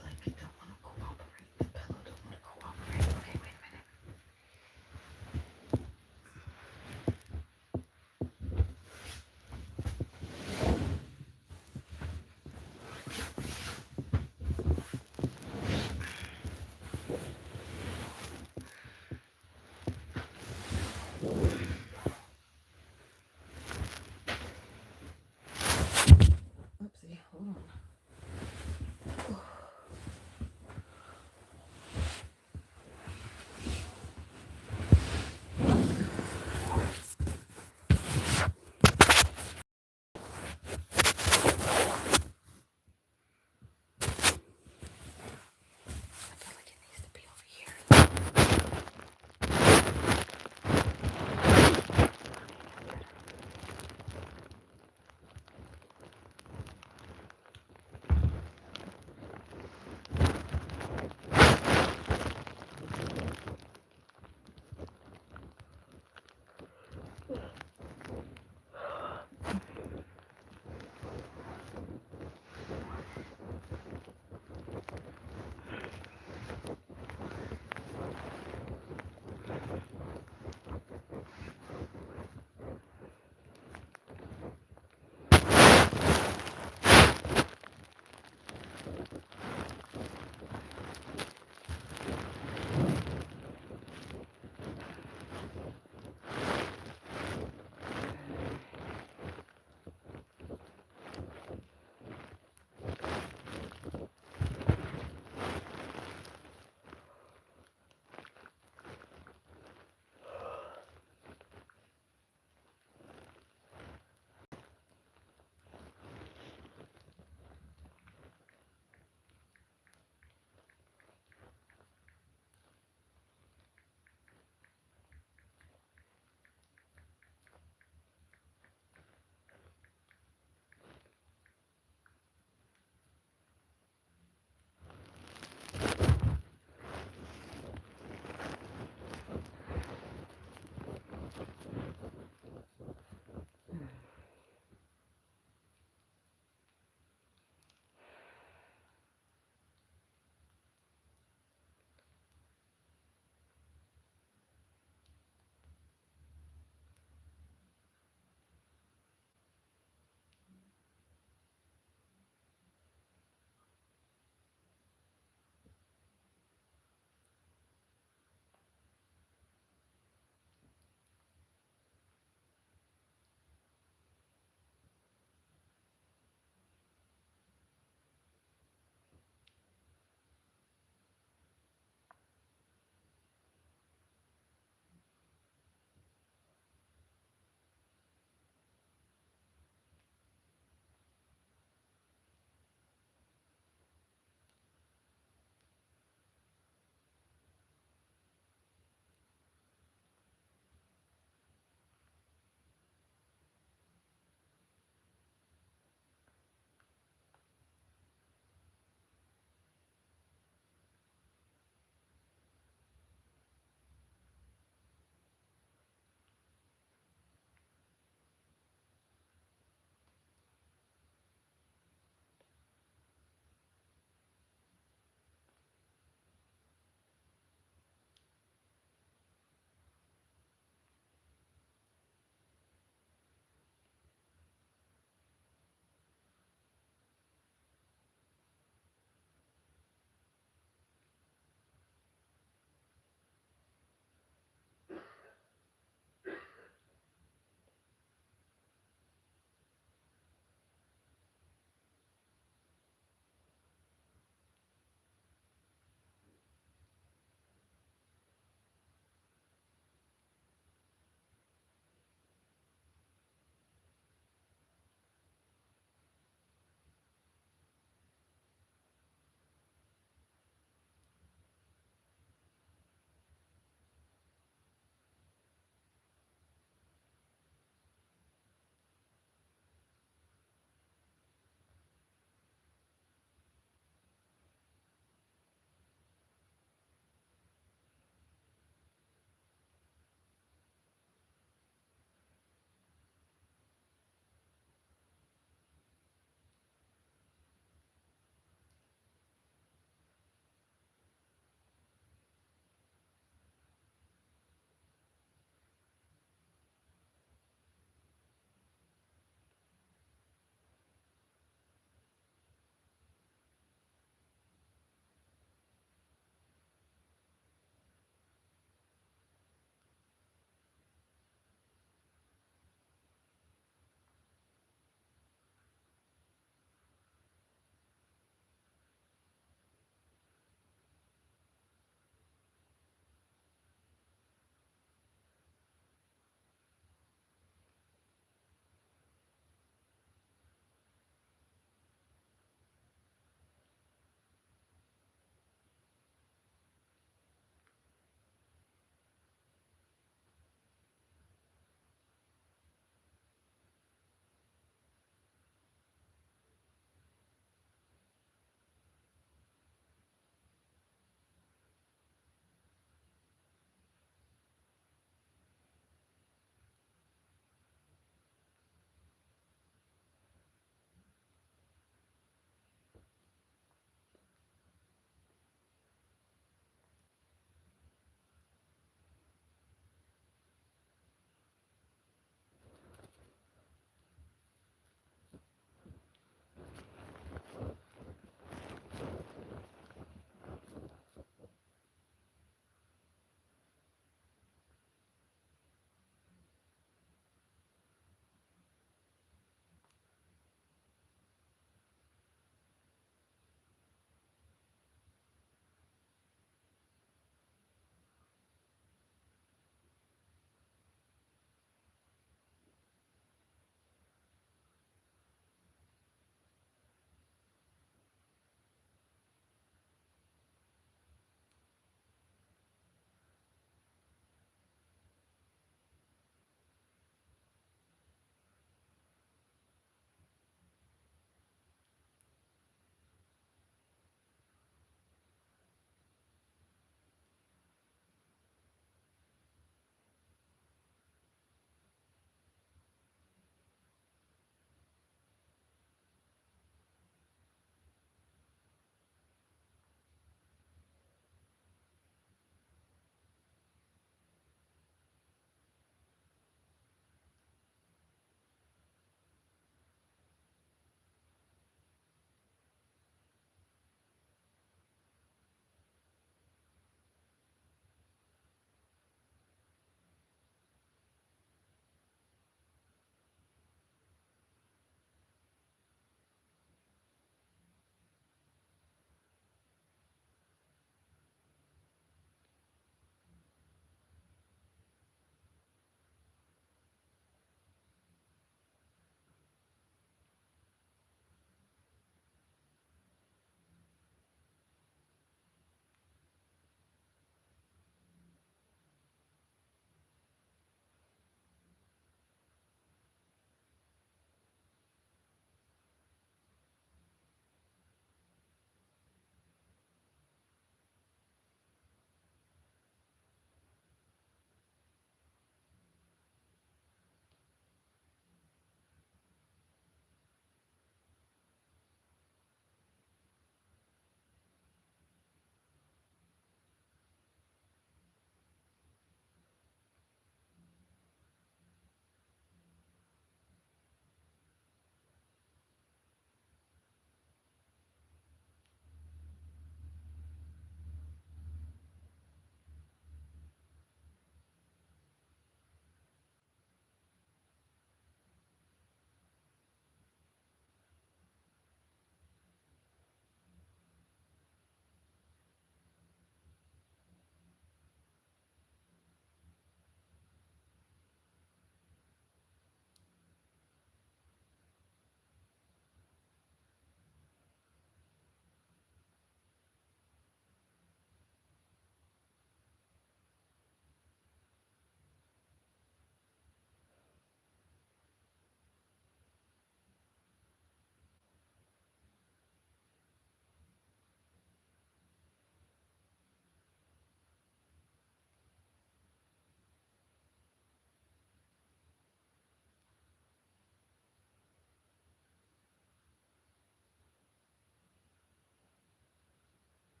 Blanket don't want to cooperate. The pillow don't want to cooperate. Okay, wait a minute. Oopsie, hold on. I feel like it needs to be over here.